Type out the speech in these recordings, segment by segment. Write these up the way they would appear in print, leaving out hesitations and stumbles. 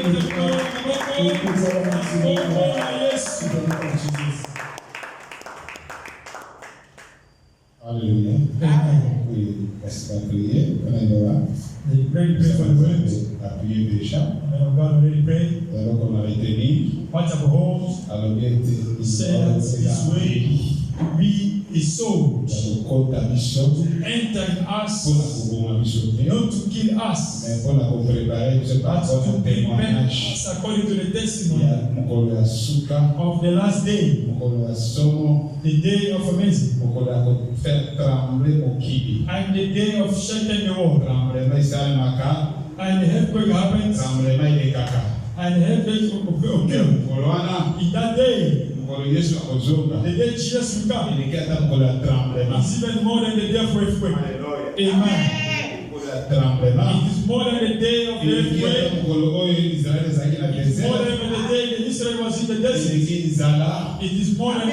Alléluia. Oui, est-ce qu'on va prier? On est là. Appuyez déjà. Alors qu'on a retenu. Alors bien, this way be a soul. Enter in us, not to kill us, but to prepare us according to the testimony of the last day, the day of amazing, and the day of shaking the world. And the earthquake happens, and the earthquake will occur. In that day, the day Jesus will come, it's even more than the day of earthquake. Amen. It is more than the day of the earthquake. It is more than the day that Israel was in the desert. It is more than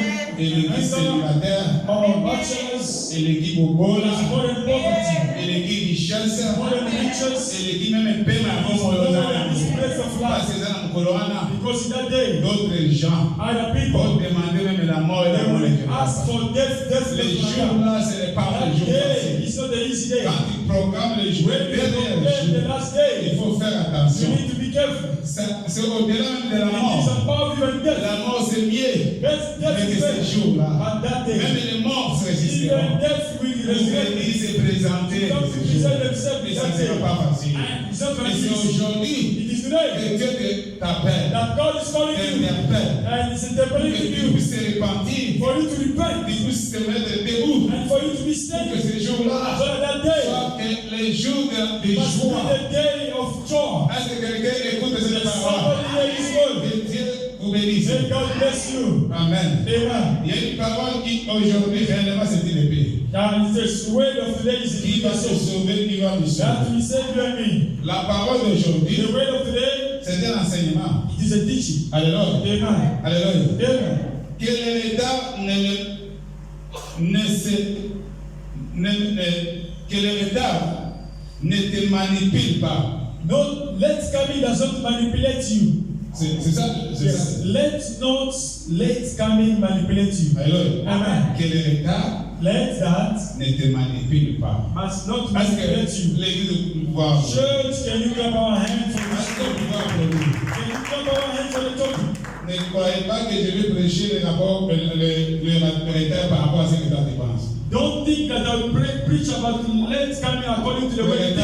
our bachelors. It is more than poverty. It is more than riches. It is more than this place of life. Because in that day, other people they ask for death. That day is not the easy day. When we proclaim the last day, you need to be careful. C'est au-delà de la mort. It is above even death. La mort c'est mieux que ces jours-là. Même les morts se résisteront. Ils se présenter. Ça ne sera pas facile. Mais c'est aujourd'hui que Dieu t'appelle. Et t'appelle. Que tu puisses te repentir. Que tu puisses te mettre debout. Pour que ces jours-là soient les jours de joie. Est-ce que quelqu'un écoute cette parole? Que Dieu vous bénisse. Amen. Il y a une parole qui aujourd'hui réellement c'est une épée. Qui va se sauver, qui va me sauver. La parole d'aujourd'hui, c'est un enseignement. Alléluia. Alléluia. Que le retard ne te manipule pas. No, let coming doesn't manipulate you. C'est ça. Yes. Let coming manipulate you. Amen. Que le retard let that ne te manipule pas. Must not manipulate you. Church, can you clap our hands for this topic? Can you clap our hands for the topic? Ne croyez pas que je vais prêcher le retard par rapport à ce que tu penses. Don't think that I will preach about late coming according to the way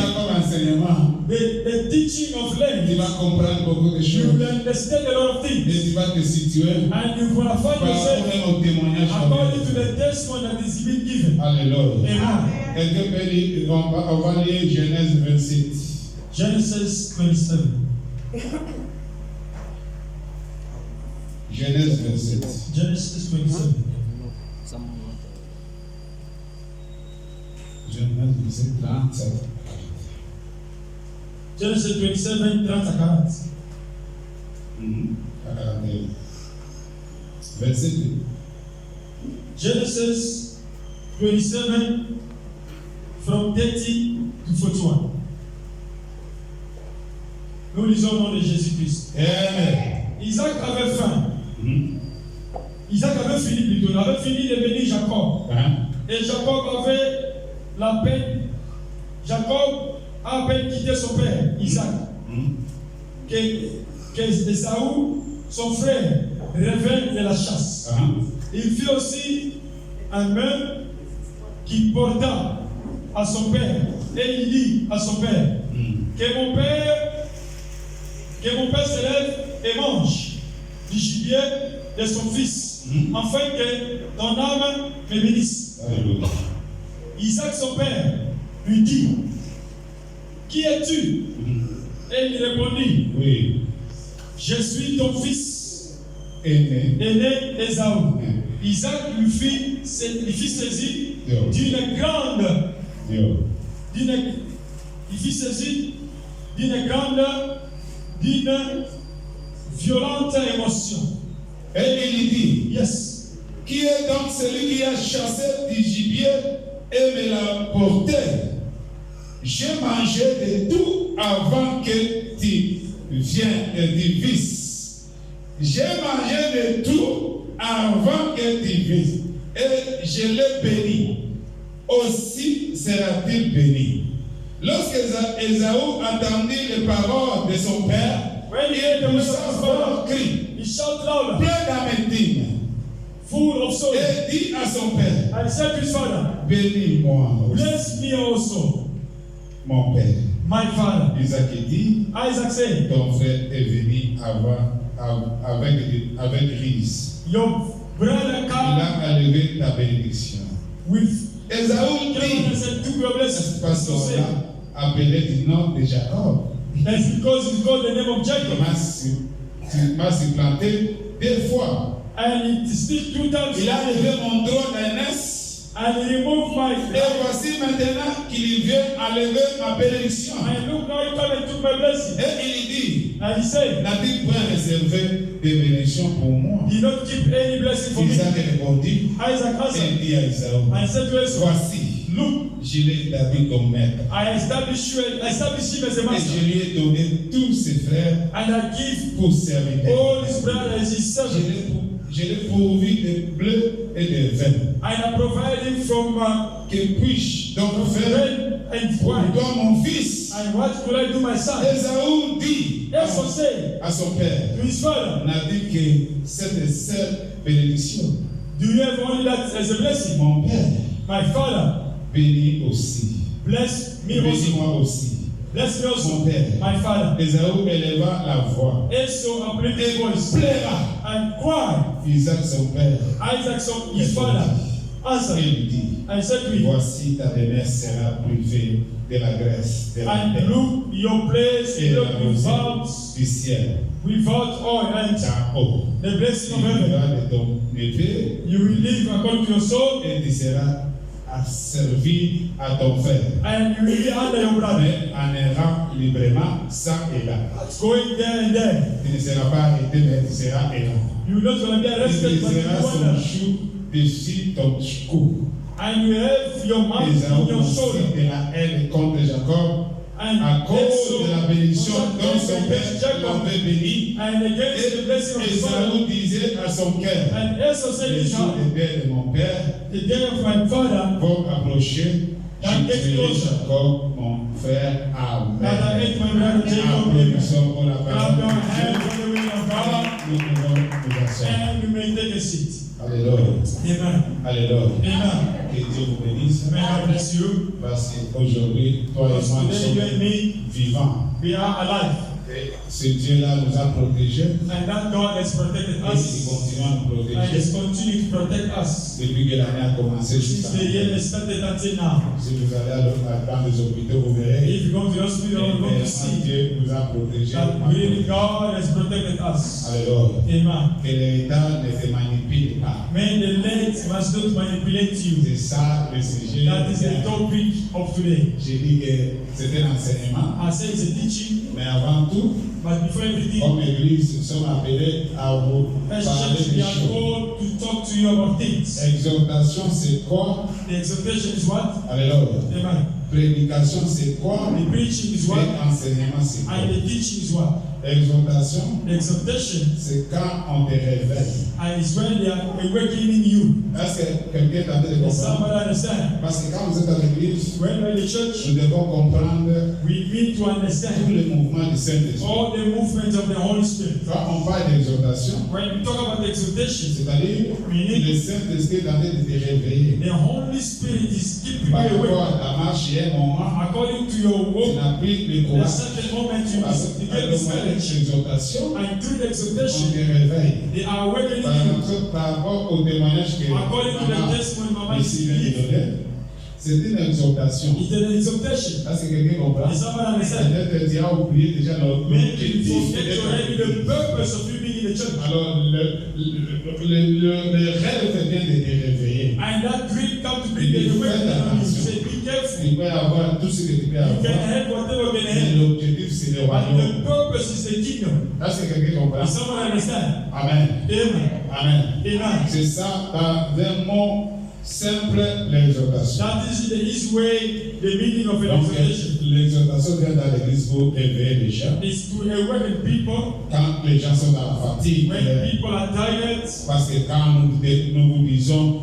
the teaching of late. Tu vas comprendre beaucoup de choses. You will understand a lot of things. Et tu vas te situer. And you will find yourself according to the testimony that is being given. Alléluia. Amen. Quelqu'un peut dire, on va lire Genèse 27. Genesis 27. Genèse 27. Genesis 27. Genèse 27, 37. Genesis 27, 30 à 40. 27. Genesis 27, from 30 to 41. Nous lisons au nom de Jésus-Christ. Amen. Isaac avait faim. Isaac avait fini plutôt. Il avait fini de bénir Jacob. Et Jacob avait la peine. Jacob a à peine quitté son père, Isaac. Que Esaü, son frère, revint de la chasse. Il fit aussi un même qui porta à son père. Et il dit à son père, que mon père se lève et mange du gibier de son fils, afin que ton âme me bénisse. Alléluia. Isaac, son père, lui dit, qui es-tu? Et il répondit, oui, je suis ton fils aîné Esaü. Isaac lui fit saisir d'une grande violente émotion. Et il dit, yes, qui est donc celui qui a chassé du gibier et me l'a porté? J'ai mangé de tout avant que tu vient et dit vis. J'ai mangé de tout avant que tu vises, et je l'ai béni. Aussi sera-t-il béni. Lorsque Ésaü entendit les paroles de son père, il poussa fort cri, plein d'amertume, et dit à son père, bénis-moi, bless me also, mon père. my father. Isaac dit, Isaac said, ton frère est venu avec riz. your brother Il come a enlevé ta bénédiction. with Ésaü dit, ce pasteur-là appelé du nom de Jacob. that's because he called the name of Jacob. Tu m'as supplanté 2 fois. And it still 2 times. Il a enlevé mon trône d'aînesse. And he removed my Et voici maintenant qu'il vient enlever ma bénédiction. And look now he come and took my blessing. Et il dit, And he said, n'a-t-il point réservé des bénédictions pour moi? he did not keep any blessing for me. Isaac répondit, Isaac et answered, dit à Isaïe, and said to Esau, voici, look, je l'ai établi comme maître. I established him as a Et master. je lui ai donné tous ses frères And I give pour servir. all his brothers his servants. Je l'ai pourvu de bleu et de vin. And I provide him from Que puis-je donc faire bread and pour wine. toi, mon fils? And what could I do, my son? Ésaü dit Esau said à son père, to his father, n'a dit que cette seule bénédiction. do you have only that as a blessing? Mon père, My father, bénis aussi. bless me also. Bénis-moi aussi. Bless me Mon also, père. my father. Ésaü éleva la voix Esau uplifted his et voice pléra. and cried. Isaac, son père, Isaac saw his father et answered lui dit, and said to him, voici ta demeure sera privée de la graisse de la and terre look, your place et de look la without rosée du ciel oil and d'en haut. the blessing Tu of heaven. vivras de ton épée You will live according to your soul, et tu seras asservi à ton frère. and you will be under your brother. Mais en errant librement, ça et là. Going there and there. Tu ne seras pas arrêté, mais tu seras errant. You will not going to be Tu arrested, but you seras son wander. joug dessus ton cou. And you have your mouth Ésaü in your shoulder. aussi de la haine contre Jacob And à cause Esau de la bénédiction dont son against père Jacob, l'avait béni. and against the blessing of Et his father. Ésaü disait à son cœur, And Esau said to les his jours heart, des pères de mon père the day of my father, vont approcher. And Je get tuerai closer. Jacob, mon frère. that I Amen. ate my brother Jacob. Applaudissons pour la Clap your parole. hands for the will of God, Nous pouvons nous asseoir. and you may take a seat. Alléluia. Amen. Alléluia. Amen. Que Dieu vous bénisse. May God bless you. Parce qu'aujourd'hui, toi et Because moi, nous today you and sommes me, vivants. we are alive. Et ce Dieu-là nous a protégés. And that God has protected Et il us. continue à nous And protéger has continued to protect us. depuis que l'année a commencé Since jusqu'à the year maintenant. has started until now. Si vous allez dans les hôpitaux, vous verrez. If you go to the hospital, you're going to see Dieu nous a protégés. that really God has protected us. Alléluia. Amen. Que l'État ne te manipule pas. May the late must not manipulate you. C'est ça le sujet. That is the topic of today. J'ai dit que c'était l'enseignement, I say it's a teaching, mais avant tout, but before everything, comme Église, nous sommes appelés à vous as parler church, des we are choses. called to talk to you about things. Exhortation, c'est quoi? The exhortation is what? Alléluia. Amen. Prédication, c'est quoi? The preaching is Et what? enseignement, c'est quoi? And the teaching is what? Exhortation, The exhortation c'est quand on te réveille. and it's when they are awakening you. Est-ce que quelqu'un est en train de Does comprendre? somebody understand? Parce que quand vous êtes à l'église, When we're in the church, nous devons comprendre we need to tout understand le mouvement du Saint-Esprit. all the movements of the Holy Spirit. Quand on parle d'exhortation, When we talk about exhortation, c'est-à-dire le Saint-Esprit est en train de te réveiller. the Holy Spirit is keeping Par you rapport awake. à ta marche, il y a un moment, According to your tu walk, n'as plus le in a courage. certain moment you get Le this moyen courage. d'exhortation, And through the on exhortation, te réveille. they are awakening you. Par rapport au témoignage que According to the maman testimony Mama ici vient de is donner, c'est une exhortation. it's an exhortation. Est-ce que quelqu'un comprend? Does somebody understand? Peut-être tu as oublié déjà Maybe you l'objectif. forget already the purpose of you being in the church. Alors, le rêve vient de te réveiller. And that dream come to bring the awakening on you. Say, be careful. Tu peux avoir tout ce que tu peux You can avoir. have whatever you can Mais have. l'objectif, c'est le But royaume. the purpose is the kingdom. Est-ce que quelqu'un comprend? Does someone understand? Amen. Amen. Amen. Amen. C'est ça, dans un mot Simple l'exhortation. That is the easy way, the meaning of an exhortation. L'exhortation vient dans l'église pour éveiller les gens. Is to awaken people. Quand les gens sont dans la fatigue. When people are tired. Parce que quand nous vous disons,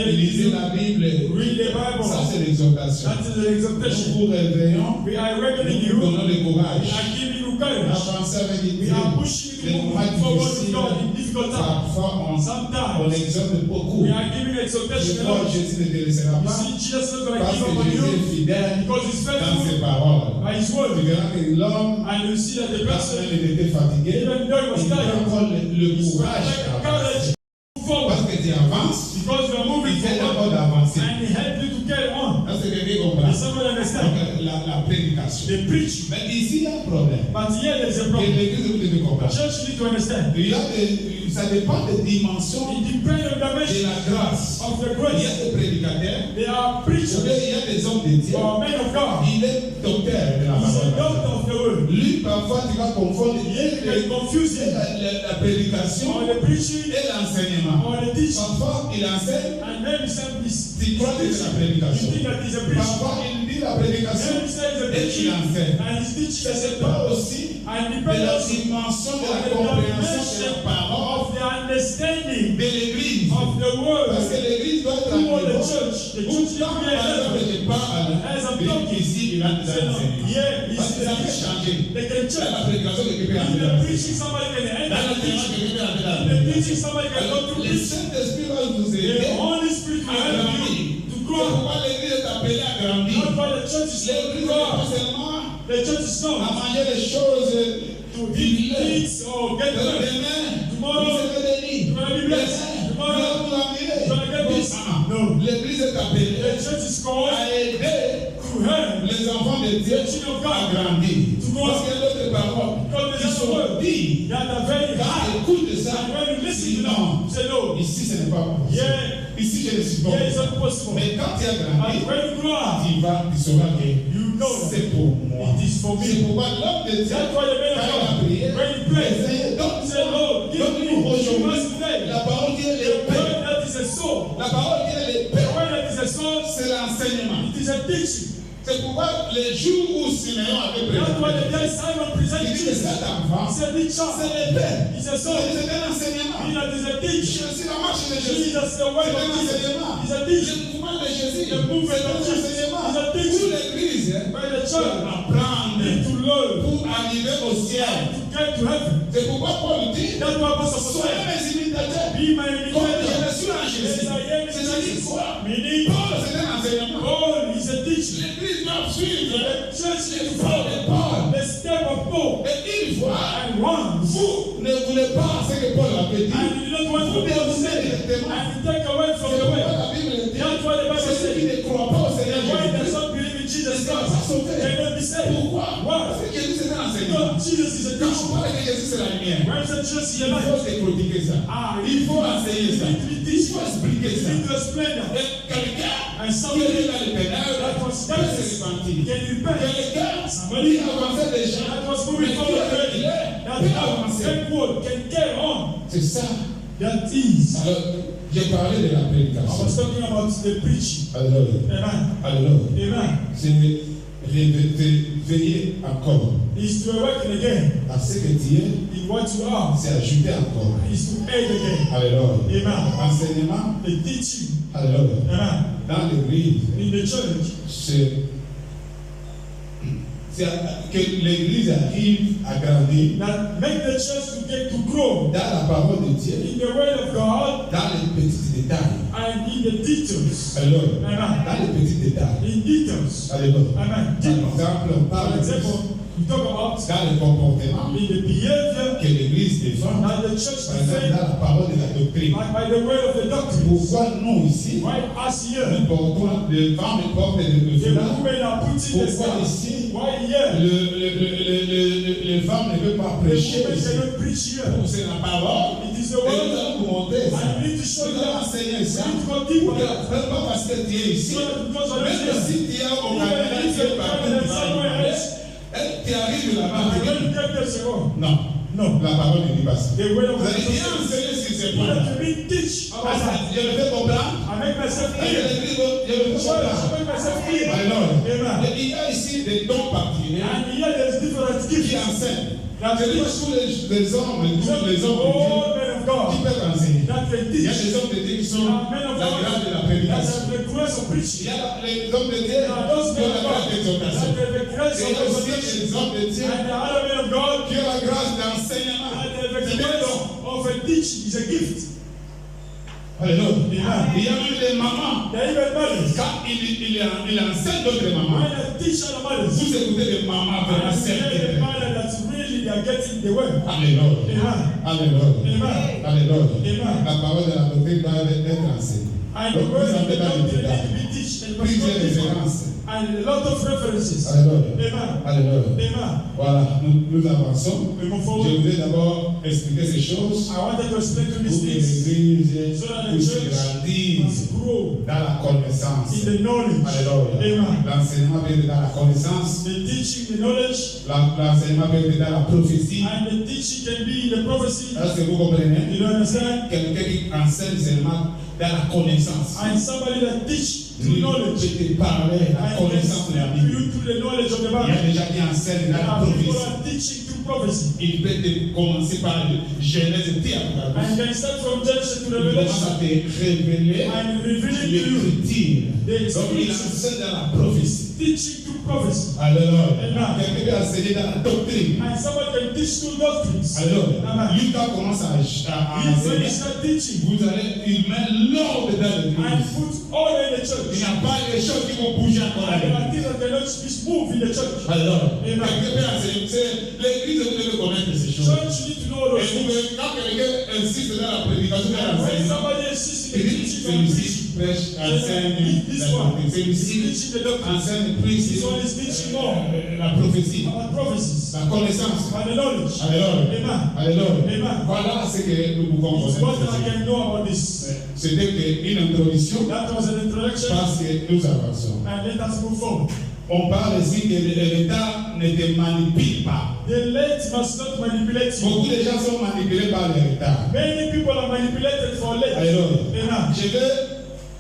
lisez la Bible, read the Bible. Ça c'est l'exhortation. That is the exhortation. Nous vous réveillons. We are awakening you. Nous vous donnons le courage. We are giving you courage. Avancez avec we are pushing you to move forward with God in difficult times. Sometimes on exhorte beaucoup. We are giving exhortation. Jésus ne te laissera pas. Jesus is going to Parce give up que on Jésus you est fidèle because he's dans faithful ses paroles. by his word. Tu verras que l'homme, and you see that the person, quand il était fatigué, even though he was il tired, prend le courage courage to move forward. Parce que tu avances, because you are moving il fait d'abord forward d'avancer. and he helped you to carry on. Est-ce que quelqu'un comprend? Does somebody understand? La prédication. The preaching. Mais ici, il y a un problème. But here there is a Et problem. l'église, vous devez comprendre. Church need to understand. Ça dépend des dimensions It depends on the de dimension la grâce. of the Il y grace. a des prédicateurs, They are preachers. il y a des hommes de Dieu. Or men of God. Il est docteur de la He's a parole. doctor of the word. Lui, parfois, tu vas confondre He can confuse him. la prédication Or the preaching. et l'enseignement. Or the teaching. Parfois, il enseigne, And then he said this. tu crois que c'est la You prédication. think that he's a preacher. Parfois, il dit la prédication Then he says a et il preaching. enseigne. And he's teaching as a Pas pastor. aussi And de depends la also dimension de on la the compréhension de dimension la parole of the understanding de l'église. of the word. Parce que l'église doit être Who are the niveau. church? The Où church quand, is par exemple, je parle, As I'm mais talking, ici, il a des enseignements. yeah, Parce que ça peut he's changer. they can Dans la change. prédication que quelqu'un a In fait the dans preaching, somebody can end Dans the l'enseignement que preaching. quelqu'un a fait dans In the preaching, somebody can go through le preaching. Saint-Esprit va vous aider The Holy Spirit will help you to C'est grow. pourquoi l'église est appelée à grandir. Not why the church is L'église to n'est pas grow. seulement The church is à not manger les choses to eat things or get demain, bread. vous serez bénis. You're gonna be blessed. Tomorrow, Vous admirez. you're gonna get this. No. L'église est appelée The church is called à aider to help les enfants de Dieu the children of à God. grandir. To grow. Parce qu'il y a d'autres paroles Because qui there's sont another word dites. that are very Quand high. écoute ça, And when you listen dis to non. them, say no. Ici, ce n'est pas possible. Yeah. Ici, je ne suis pas Yeah, it's possible. not possible. Mais quand tu as But grandi, when you grow up, tu sauras que you know that c'est pour moi. it is for C'est me. pourquoi l'homme de Dieu, That's why the man quand il a of prié, God, when you pray, Seigneur, say, Lord, give me donne-nous what you aujourd'hui must today. la parole qui est The l'épée. word that is a sword. La parole qui est The l'épée, word that is a sword, c'est l'enseignement. it is a teaching. C'est pourquoi les jours où Siméon avait That's why the présenté, day Simon il presented dit que Jesus. cet enfant, He said, this c'est child, l'épée. it's a sword. C'est un enseignement. He that is a teaching. Jésus, la marche de Jésus, Jesus, the word c'est un of Jesus, enseignement. is a Le teaching. mouvement de Jésus, The movement c'est un of Jesus enseignement. is a Pour teaching. l'église, By the pour church, apprendre, need to learn, pour arriver au ciel. to get to heaven. C'est pourquoi Paul dit, That's why Apostle Paul soyez said, mes imitateurs. be my Comme je imitator. le suis en Jésus. Yes, I am in C'est-à-dire Jesus. quoi? Meaning, Paul, c'est un enseignement. Paul is a teacher. L'église doit suivre The church les is pas de Paul. the step of Paul. Et une fois, And once, vous ne voulez pas ce que Paul avait dit. and you don't want to Vous be dénoncez upset, directement. and you take away from C'est the pourquoi way. la Bible dit, That's why the Bible celui qui says, ne croit pas au Seigneur the one that does Jésus not believe in Jesus ne sera Christ pas sauvé. cannot be saved. Pourquoi? Why? Parce que Jésus c'est un enseignement. Because Jesus is a Quand on teacher. parle que Jésus c'est la lumière, Where is the church in il your life? faut décortiquer ça. Ah, Il faut enseigner ça. you need to be Il teaching. faut expliquer You ça. need to explain that. Et quelqu'un And qui somebody est dans le pénal that was peut se dangerous repentir. can repent. Quelqu'un Somebody qui avançait déjà, that was mais moving qui forward est already, reculé, that peut now avancer. backward can carry on. C'est ça. That is. Alors, j'ai parlé de la I prédication. was talking about the preaching. Alléluia. Amen. Alléluia. Amen. C'est veiller encore Is to awaken again à ce que tu es, in what you are. c'est ajouter encore. Is to aid again. Alléluia. Amen. Enseignement. The teaching. Alléluia. Amen. Dans l'église, In the church. c'est que l'église arrive à grandir That make the church to get to grow dans la parole de Dieu, in the word of God dans les petits détails. and in the details. Alléluia. Amen. Dans les petits détails. In details. Alléluia. Amen. Par Details. exemple, on For parle example, we talk about dans le comportement in the behavior que l'église défend, that the church par exemple, defends dans la parole de la doctrine. by the word of the doctrine. Pourquoi nous ici, Why us here? nous portons les femmes portent le The foulard? women are putting the Pourquoi staff. ici, Why here? les femmes ne peuvent pas The prêcher women ici? cannot preach here. C'est la parole. It is Et the nous word. allons vous montrer ça. And you need to show Nous allons them. enseigner ça. You need to go deeper. Pas parce que tu es ici. So that because of Même this, si tu es au even Canada, if tu es you're partout, somewhere else, tu arrives là-bas, and tu when dis, you get there, say, oh, non, Non. La parole ne dit pas ça. The word of Vous God allez bien enseigner sur ces points. to be teach about that. Je le fais comprendre. I make myself Je clear. le fais comprendre. I make myself clear. Alors, Amen. il y a ici des dons particuliers And here there's different qui gifts. enseignent. That C'est pas teach. tous les hommes, tous les hommes All men of qui God. peuvent enseigner. That can Il y a teach. des hommes de Dieu qui sont Men of la grâce de la God. prédication. That's the grace of Il preaching. y a les hommes de Dieu qui ont la grâce d'exhortation. That the grace Et il y a of aussi exhortation. les hommes de Dieu And the other men of God. qui ont la grâce d'enseignement. That the C'est bien grace donc. of a teaching is a gift. Alléluia. Amen. Il y a même des mamans. There are even mothers. Quand il enseigne d'autres mamans, When I teach other mothers. vous écoutez des mamans vraiment And the sérieuses. mother that's really they are getting the word. Alléluia. Amen. Alléluia. Amen. Alléluia. Amen. La parole de la doctrine doit être enseignée. And the Donc, word vous of avez the dans les doctrine détails. need to be teach and Plusieurs références. and a lot of references. Alléluia. Amen. Alléluia. Amen. Voilà, nous avançons. We move Je forward. voudrais d'abord expliquer ces choses I wanted to explain to pour these que things l'Église so that the puisse church grandir must grow dans la connaissance. in the knowledge. Alléluia. Amen. L'enseignement vient dans la connaissance. The teaching, the knowledge, L'enseignement vient dans la prophétie. and the teaching can be the prophecy. Est-ce que vous comprenez? You don't understand? Quelqu'un qui enseigne seulement dans la connaissance. And somebody that teach through Lui knowledge. peut te parler la And connaissance de la can Bible. you through the knowledge of the Il y a Bible. déjà qui enseigne dans la And people prophétie. are teaching through prophecy. Il peut te commencer par Genèse et And Apocalypse. can start from Genesis to Il commence Revelation à te révéler and revealing to you. l'écriture. Donc il enseigne dans la prophétie. Teaching through prophecy. Alléluia. Amen. Quelqu'un peut enseigner dans la doctrine. And someone can teach through doctrines. Alléluia. Amen. Lucas commence à When enseigner. you start teaching Vous allez, il met l'ordre dans and l'église. put order in the Il church. n'y a pas des choses qui vont bouger encore à And there are l'église. things that cannot be moved in the church. Alléluia. Amen. Quelqu'un peut enseigner. C'est l'église, vous devez connaître ces choses. Church, you need to know Et those vous, things. quand quelqu'un insiste dans la prédication, dans And when l'enseignement, somebody insists in il the dit teaching and preaching, celui-ci prêche, enseigne this la one doctrine. is Celui-ci teaching the doctrine. enseigne, preach This one is teaching more la prophétie, about prophecies la connaissance. and the knowledge. Alléluia. Amen. Alléluia. Amen. Voilà ce que nous pouvons It's what connaître. I can know about this. C'était une introduction That was an introduction, parce que nous avançons. and let us move forward. On parle ici que l'État ne te manipule pas. The late must not manipulate you. Beaucoup de gens sont manipulés par l'État. Many people are manipulated for late. Alléluia. Amen. Je vais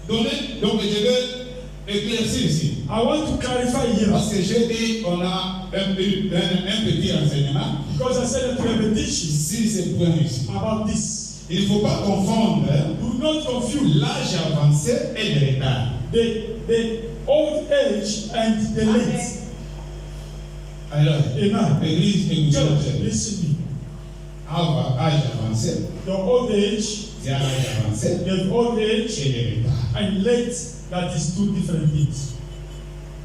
donner, donc je vais éclaircir ici. I want to clarify here Parce que j'ai dit qu'on a un petit renseignement because I said that we have a teaching sur ces points ici. about this. Il ne faut pas confondre Do not confuse l'âge avancé et le retard. the old age and the late. Alors, Amen. l'Église est Church, listen me. âge avancé, Your old age, c'est à l'âge avancé the old age, et le retard. and late, that is two different things.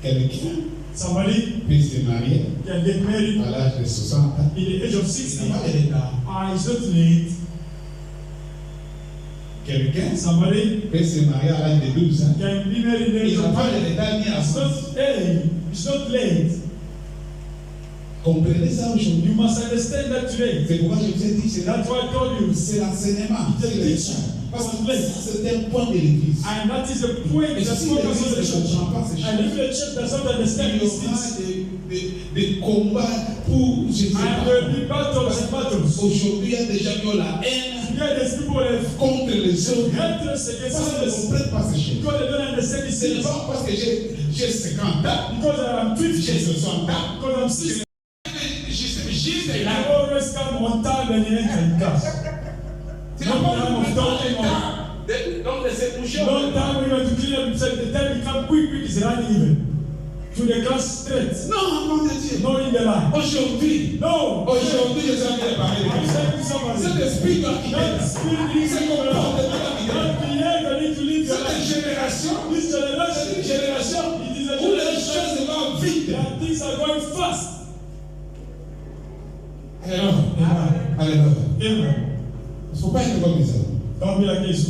Quelqu'un Somebody peut se marier can get married à l'âge de 60 ans. in the age of Il 60. n'a pas de retard. It's not late. Quelqu'un Somebody peut se marier à l'âge de 12 ans. can be married in the age Il n'a of pas 20. de retard ni à It's 60. not age. It's not late. Comprenez ça aujourd'hui. You must understand that today. C'est pourquoi je vous ai dit, c'est That's why I told you. c'est l'enseignement. It's C'est the le teaching. Parce que c'est un point de l'Église. And that is the point Et that si focus on the l'Église ne church. comprend pas ces And if choses, the church does not understand il y these aura things, des combats pour, je ne sais and there will be pas. battles and battles. Aujourd'hui, il y a des gens qui ont la haine Today there's people that have contre les autres. hatred against Parce qu'ils ne others comprennent pas ces choses. because they don't understand these Ce n'est things. pas parce que j'ai 50 ans, Because I'm 50, j'ai 60 ans. because I'm 60. Juste I là. always come on time and enter in class. C'est pas le temps donc de se coucher. No time we want to clean up himself. The time we come quick is running even. To the class straight. Non, nom de Dieu. No in the line. Aujourd'hui, No. aujourd'hui, je suis en train de parler de I'm Christ. saying to somebody. Cet esprit doit quitter. That spirit needs C'est to come comportement around. doit quitter. That behavior needs to leave your Cette life. génération, This c'est generation, une génération it is a où les generation choses vont vite. that things are going fast. Alléluia. Alléluia. Amen. Il ne faut pas être comme ça. Don't be like this.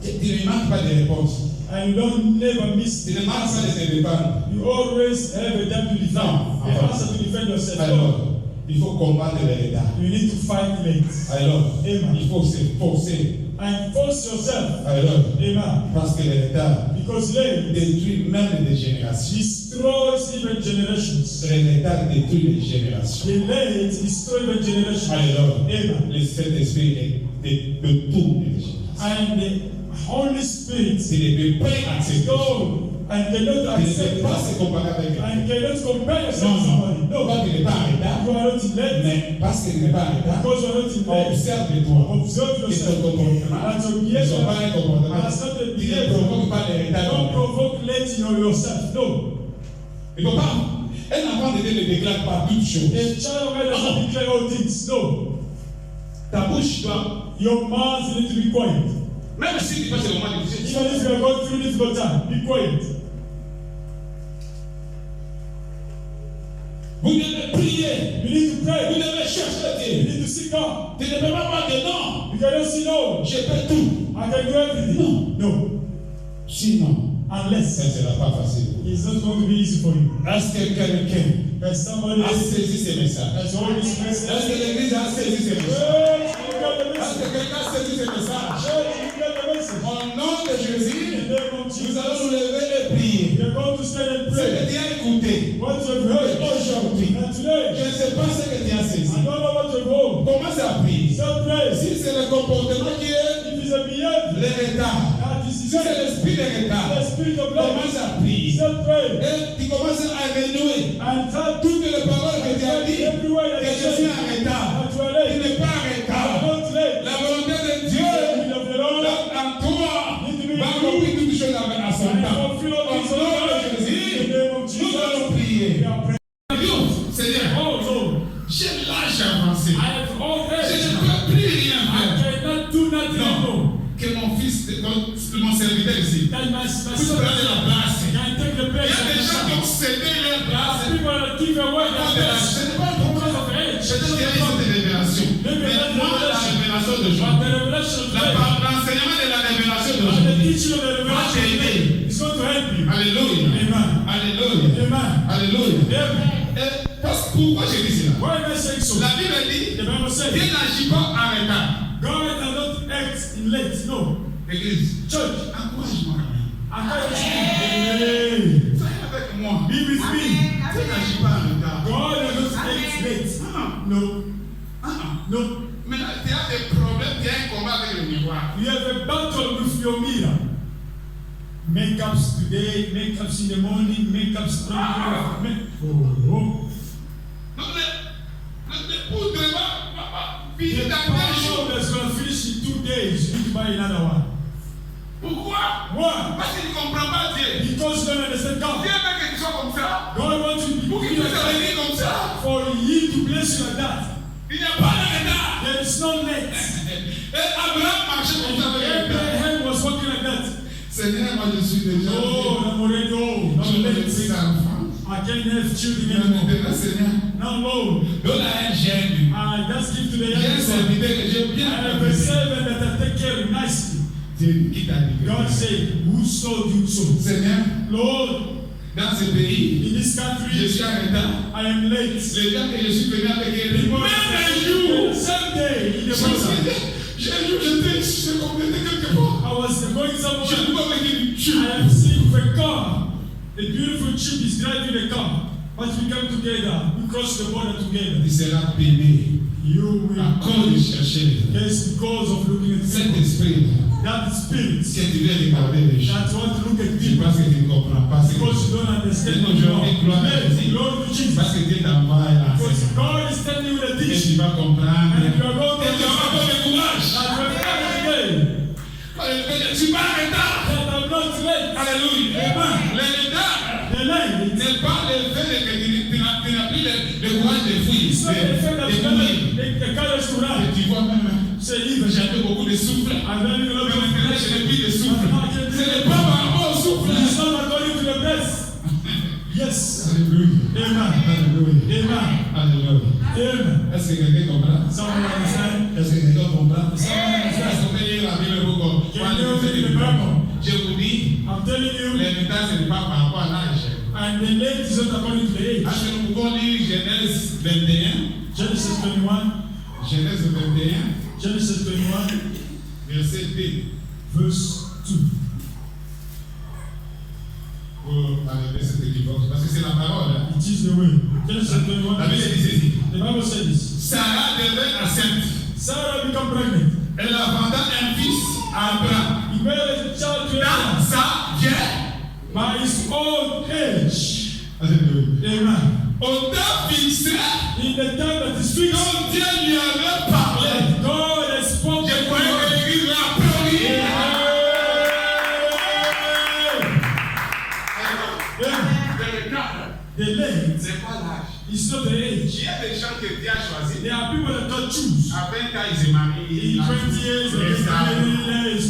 Tu ne manques pas de réponses. And you don't never miss Tu the ne manques pas answer. de te défendre. You always have a time to defend. No. The answer to defend yourself. Alors, il faut combattre les retards. You need to fight late. Alors, Amen. il faut se forcer. And force yourself. Alors, Amen. parce que les retards Because late détruit même des générations. destroys even generations. Le retard détruit des générations. The late destroy even generations. Alors, Amen. le Saint-Esprit est de tout les générations. And the Holy Spirit, Il ne peut pas accepter. God, and cannot Il ne accept peut pas us, se comparer avec lui. and cannot compare yourself Non, to somebody. non. Pas qu'il n'est pas en retard, You are not in late. mais parce qu'il n'est pas en retard, Because you are not in late. observe-toi. Observe Et ton yourself. comportement. And your Ils sont pas behavior un comportement. has not a Il ne behavior. provoque pas les retards. Don't provoke late in yourself. No. Il ne peut pas. Un enfant de Dieu ne déclare pas toutes choses. A child of God does not declare all things. No. Ta bouche doit, Your mouth needs to be quiet. même si tu passes des moments difficiles, Even if you are going through difficult time, be quiet. vous devez prier. You need to Vous pray. devez chercher You Dieu. need to seek God. Tu ne peux pas voir que non, You cannot say no. je peux tout. I can do everything. No. Sinon, Unless ça ne sera pas facile. it's not going to be easy for you. Est-ce que quelqu'un There's somebody a saisi ces messages? that's always message. Est-ce que l'église a saisi ces messages? Church, you get the Est-ce message. que quelqu'un a saisi ces messages? Church, you get the message. Au nom de Jésus, In the name of nous Jesus, allons nous lever et prier. you're going to stand and Ce que pray. tu as écouté What you've heard aujourd'hui, and today, je ne sais pas ce que tu as saisi. I don't know what you've heard. Commence à prier. Still pray. Si c'est le comportement qui est If it's a behavior, le retard, that is si c'est l'esprit de the retard, spirit of life. commence à prier. Still pray. Et tu commences à renouer And tell toutes les paroles que tu as dit, everywhere que that je you suis say en retard. that you are Tu late. n'es pas en I'm retard. not late. La volonté de The Dieu will of the Lord en toi va accomplir toutes choses à son and temps. fulfill all Au things nom de in the Jésus, name of nous Jesus. allons prier. We are praying. Dieu, Seigneur, Oh Lord, j'ai l'âge avancé. I have all Je age. ne peux plus rien I faire. cannot do nothing alone. Que mon fils, mon serviteur ici, That my puisse son prendre la place. can take the Il y place a of des the gens qui ont son. cédé leur place. People that give away their place Ce n'est pas un problème. because of age. Je te dirai cette révélation. Mais moi, la révélation de But Jean, the revelation of faith l'enseignement de la révélation de and Jean, the teaching of the revelation of faith is going to help you. Alléluia. Amen. Alléluia. Amen. Alléluia. Amen. Pourquoi je dis cela? Why am I saying so? La Bible dit, The Bible says Dieu n'agit pas en retard. God does not act in late. No. Église, Church, encourage-moi quand même. encourage me. Soyez avec moi. Be with me. Dieu n'agit pas en retard. God does not act late. No. No. Maintenant, tu as des problèmes, tu as un combat avec le miroir. You have a battle with your mirror. Makeups today, makeups in the morning, makeups Donc, le poudre va finir The dans 2 jours. power that's going to finish in 2 days. You need to buy another one. Pourquoi? Why? Parce qu'il ne comprend pas Dieu. Because you don't understand God. Dieu veut que tu sois comme ça. God wants you to Pour qu'il be puisse like venir comme ça. that. For Him to bless you like that. Il n'y a pas de retard. There is no late. Et Abraham marchait comme ça avec le retard. Abraham was walking like that. Seigneur, moi je suis déjà. Oh, I'm already old. Je I'm n'ai late. plus d'enfants. I can't have children Mais anymore. maintenant, Seigneur, Now, Lord, donne à un jeune. I just give to the J'ai un young son. serviteur que j'ai I bien have a apprécié. servant that I take care of nicely. Dieu qui t'a dit. God said, who told you so? Seigneur, Lord, dans ce pays, in this je country, suis en retard. I am late. Les gens que je suis venu avec eux, même un jour, Same day in the j'ai morning, complété quelque part. I was going Je somewhere. ne peux pas venir du I Dieu. am seeing with a car. A beautiful chief is driving a car. But we come together. We cross the border together. Il sera béni You will à cause de chercher Yes, because of looking at cet people. esprit That spirit que tu viens regarder les gens. that want to look at Je people pense que tu ne comprends pas ce que because you don't understand what you are. Yes, Lord Jesus. parce que Dieu t'envoie là. Because God is telling you the Et teaching. tu vas comprendre. And you are going Et tu to vas avoir le courage. that you have come again. Tu vas en retard. That I'm not late. Alléluia. Amen. Le retard The light. n'est pas le fait que tu n'as plus le courage de fuir, It's not the fact that de you courir. have the courage to run. Et tu vois même, Say even. j'avais beaucoup de souffle. I'm very Mais glad maintenant, je n'ai plus de souffle. Ce n'est pas par rapport au souffle. It's not according to the best. Yes. Alléluia. Amen. Alléluia. Amen. Alléluia. Amen. Est-ce que quelqu'un comprend? Someone understand? Est-ce que quelqu'un comprend? Someone Est-ce understand? qu'on peut lire la Bible beaucoup? Can you read the Bible? Je vous dis, I'm telling you, le retard, ce n'est pas par rapport à l'âge. and the late is not according to the age. Est-ce que nous pouvons lire Genèse 21? Genesis 21. Genèse 21, Genesis 21, verset 2. verse 2. pour enlever cette équivoque. Parce que c'est la parole. It is the way. La Bible dit ceci. The Bible says this. Sarah devint enceinte. Sarah became pregnant. Elle enfanta un fils à Abraham. He made a child to Dans Abraham sa vieille. by his old age. Alléluia. Amen. Au temps fixé, In the time that is fixed, quand Dieu lui avait parlé, God has spoken. je croyais que l'église l'a applaudi. The length C'est pas l'âge. is not the age. Il y a des gens que Dieu a choisis. There are people that God choose. À 20 ans, ils se marient. In 20 years, they get married,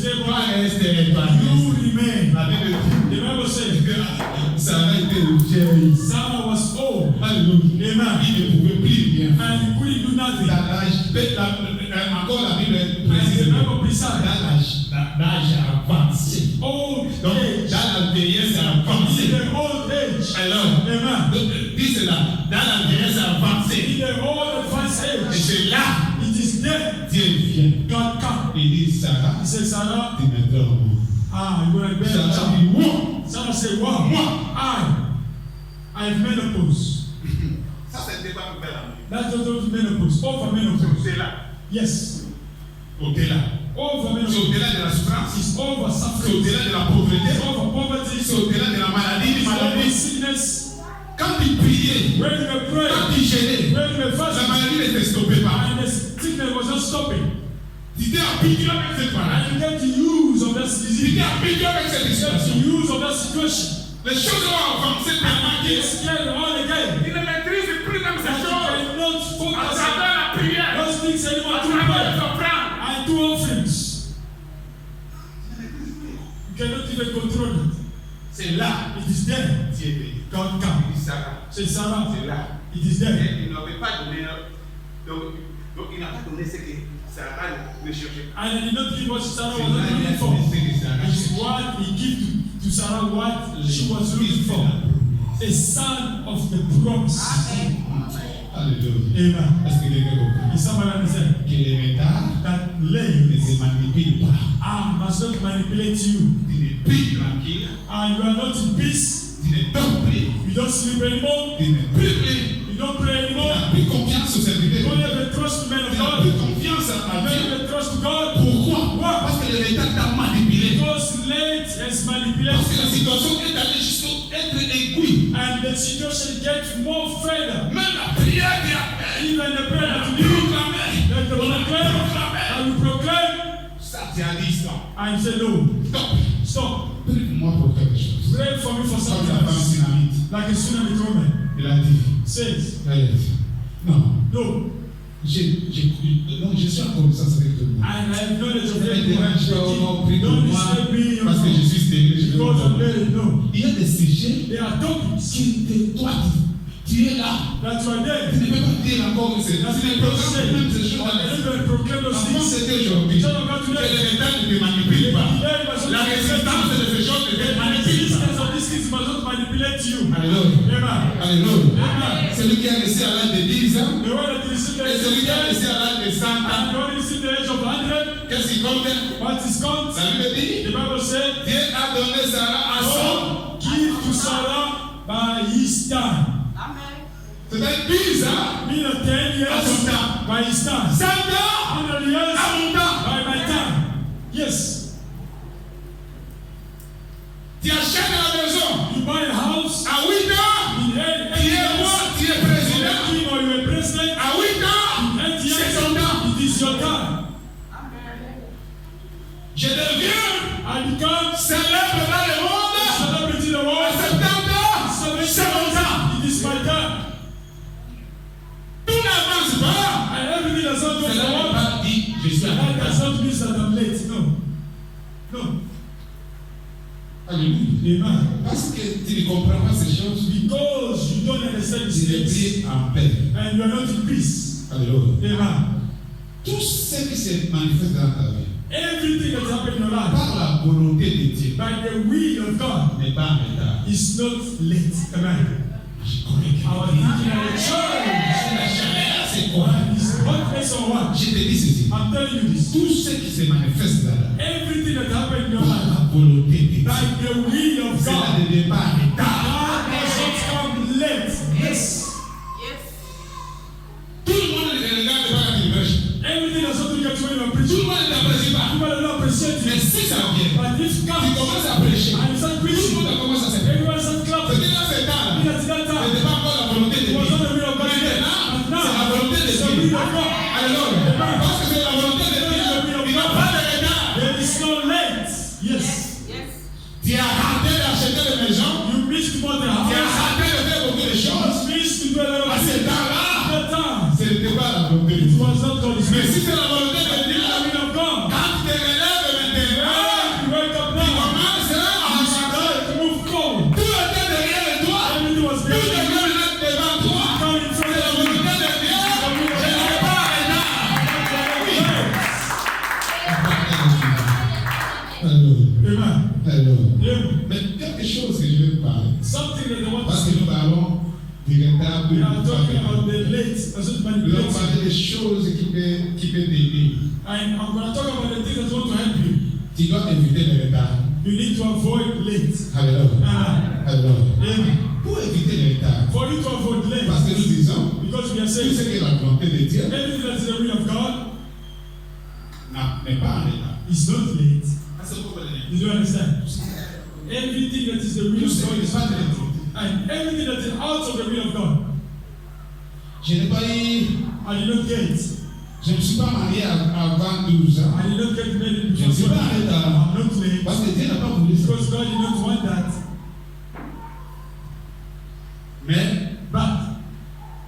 they Toi, stable. reste toi. You remain. La Bible dit The Bible says que Sarah était vieille. Sarah was old. Alléluia. Amen. Il ne pouvait plus bien. And he couldn't do nothing. Encore la Bible And précise. the Bible precise. L'âge avancé. Old Donc, age. dans la vieillesse In avancée. the old age. Alors, Amen. dis cela. Dans la vieillesse avancée. In the old advanced Et age. c'est là, It is there. Dieu vient. God come. Il dit, Sarah, He said, Sarah, tu mettras au bout. you're going to bear a Sarah child. dit, wow. Sarah said, wow, I've menopause. Ça, c'était pas pour faire That's not menopause. Over menopause. C'est là. Yes. Au-delà. Over C'est menopause. au-delà de la souffrance. It's over C'est suffering. au-delà de la pauvreté. It's over poverty. C'est au-delà de la maladie. It's over Maladie. sickness. Quand tu priais, When you were praying, quand tu gênais, when you were la fasting, maladie ne te stoppait pas. and the sickness was not stopping. Tu t'es habitué avec cette maladie. And you get the use of that Tu disease. t'es habitué avec cette You get the situation. use of that situation. Les choses ont avancé tellement And qu'il you scared all again. ne maîtrise plus même ces That you choses. cannot À focus travers la on prière, those things anymore. à Through travers les prayer offrandes. and through offerings. You cannot even control it. C'est là It is there. que Dieu est. God Il come. dit Sarah. Say, Sarah, C'est là. it is there. Et il n'avait pas donné. Donc il n'a pas donné ce que Sarah ne cherchait pas. And he did not give what Sarah C'est was là not qu'il a looking for. donné ce que Sarah It's cherchait. what he gave to Sarah what she was looking for. A son of the promise. Alléluia. Amen. Est-ce que quelqu'un comprend? Is somebody understand? Que les métals That ne lay se manipulent pas. must not manipulate you. Tu n'es plus tranquille. And you are not in peace. Tu ne dors plus. You don't sleep anymore. Tu n'es plus libre. You don't pray Tu anymore. n'as plus confiance au You serviteur. don't have a trust to men of Tu n'as God. plus confiance à You don't Dieu. have a trust to God. Pourquoi? Why? Parce que le métal t'a manipulé. Because late has Parce que la manipulated. situation est allée jusqu'à être aiguë. And the situation gets more further. Même la prière qui a fait. Even the prayer that you Proclamé. that the proclaim, and you proclaim, Ça, c'est à distance. and you say, no, Stop. stop. Prie pour moi pour quelque chose. Pray for me for Comme something la femme else. dynamite. Like a tsunami woman Il a dit. says, Non. no, Je suis en connaissance avec tout le monde. and I have knowledge of Ne me everyone. dérange pas, non, prie pour Don't moi. disturb me, Parce que je suis stérile. Je because I'm vais married. No, Il y a des sujets there are topics qui te toi, tu es là. that you are Tu there. ne peux pas dire encore que c'est. That Tu you ne don't peux say. pas même ces choses Or là. even proclaim those Avant, things. c'était aujourd'hui. Son of God Que today. le métal ne te manipule pas. Today must not La résistance de ces choses ne te The manipule pas. resistance of these things must not manipulate you. Alléluia. Amen. Alléluia. Amen. Celui qui a laissé à l'âge de 10 ans The one that is in the et celui qui a age laissé à l'âge de 100 ans. and the one that is in the age of 100, Qu'est-ce qui compte? what is called? La Bible dit The Bible said, Dieu a donné Sarah à son. God give to Sarah by his time. C'était 10 ans Meaning 10 à years son temps. by his time. 100 ans 100 years à mon temps. by my time. Yes. Tu achètes la maison You buy a house à 8 ans. in 8 Tu es years. roi, tu es You are président. king or you are president. À 8 ans, 8 years. c'est son temps. It is your time. Je deviens I become célèbre dans le monde. celebrity in the À world. 70 ans, c'est mon temps. It is my time. Tout n'avance pas. And everything does not go Cela n'est forward. pas dit, je suis à That la does not mean that I'm late. No. No. Alléluia. Amen. Parce que tu ne comprends pas ces choses, Because you don't understand these tu es things pris en paix. and you are not in peace. Alléluia. Amen. Tout ce qui se manifeste dans ta vie, Everything that's happened in your life par la volonté de Dieu, by the will of God n'est pas en retard. is not late. Amen. Je connais que Our thinking our church la chaleur, c'est quoi? is hotness or what? Je te dis ceci. I'm telling you this. Tout ce qui se manifeste dans la vie, Everything that happened in your par life la volonté de Dieu. By the will of Cela God. ne devient pas en retard. God does not come late. Yes. Tout le monde ne regarde pas la libération. Everything that's not to get when you are Tout preaching. le monde ne t'apprécie pas. People are not appreciating Mais it. si ça vient, But if tu comes commences à prêcher. and you start Tout le preaching, monde commence à se faire. everyone starts clapping. C'était dans ce temps-là. Because at that Ce time, n'était pas encore la volonté de it was Dieu. not the will of God yet. But Maintenant, c'est la now, volonté de it's the Dieu. will of God. Alléluia. Parce que c'est la volonté de Dieu. Il n'y a pas de retard. There is no late. Yes. Tu as raté d'acheter des maisons. You missed more than Tu as half. raté de faire beaucoup de You choses. missed to do a lot À of ce things. temps-là, At that time, ce n'était pas la volonté de it Dieu. was not God's Mais will. si c'est la volonté de Dieu, The will of God. quand tu te relèves maintenant, You wake up tu now. commences à You changer. start to move forward. Tout était derrière toi. Everything was Tout built. est comme devant toi. Come in front C'est la of you. volonté de Dieu. Je n'ai pas Amen. Alléluia. Mais quelque chose que je vais parler. Something that I want to Parce que say. nous parlons du retard. We are talking about the late. As Nous if allons manipulating. parler des choses qui peuvent t'aider. And I'm going to talk about the things that want to help you. Tu dois éviter le retard. You need to avoid late. Alléluia. Amen. Alléluia. Amen. Pour éviter le retard. For you to avoid late. Parce que nous disons, Because we are tout saying ce qui est la volonté de Dieu everything that is the will of God n'est pas en retard. is not late. C'est ce que vous voulez dire. Did you understand? Everything that is the will Tout of ce God qui is n'est pas not de late. retard. And everything that is out of the will of God, Je n'ai pas eu, I did not get. je ne suis pas marié avant 12 ans. I did not get married Je ne suis before. pas en retard. I'm not late. Parce que Dieu n'a pas voulu ça. Because God did not want that. Mais But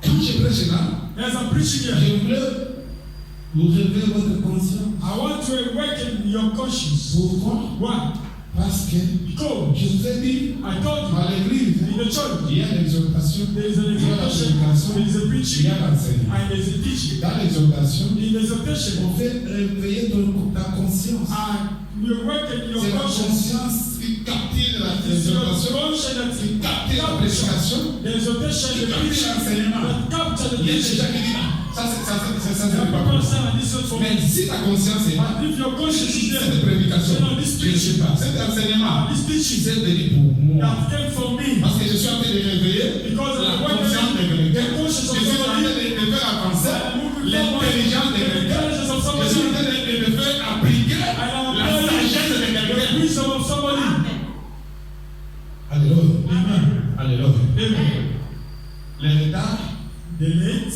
quand je prêche là, as I'm preaching here, je voulais vous réveiller votre conscience. I want to awaken your conscience. Pourquoi? Why? Parce que Because je vous ai dit, I told you à l'église, in the church il y a l'exhortation, there is an il y a la exhortation, prédication, there is a il preaching, y a l'enseignement. and there is a teaching. Dans l'exhortation, In the exhortation, on fait réveiller ta conscience. and you awaken your C'est la conscience. conscience qui captive It's your l'exhortation, conscience that qui captive la prédication. the exhortation, Qui the captive preaching, l'enseignement. that capture the Il y a des teaching. gens qui disent, ça c'est There are pas people bon. saying, and this is for Mais me. si ta conscience est là, But if your conscience is cette there, prédication, then this je ne sais preaching, pas, cet enseignement, this teaching c'est venu pour moi. that came from me, Parce que je suis en train de réveiller because la of conscience de the quelqu'un. conscience Je of suis en train somebody, de faire avancer l'intelligence de the quelqu'un. intelligence of Je somebody, suis en train de faire appliquer la sagesse de the quelqu'un. wisdom of somebody. Alléluia. Amen. Alléluia. Amen. Le retard, The late,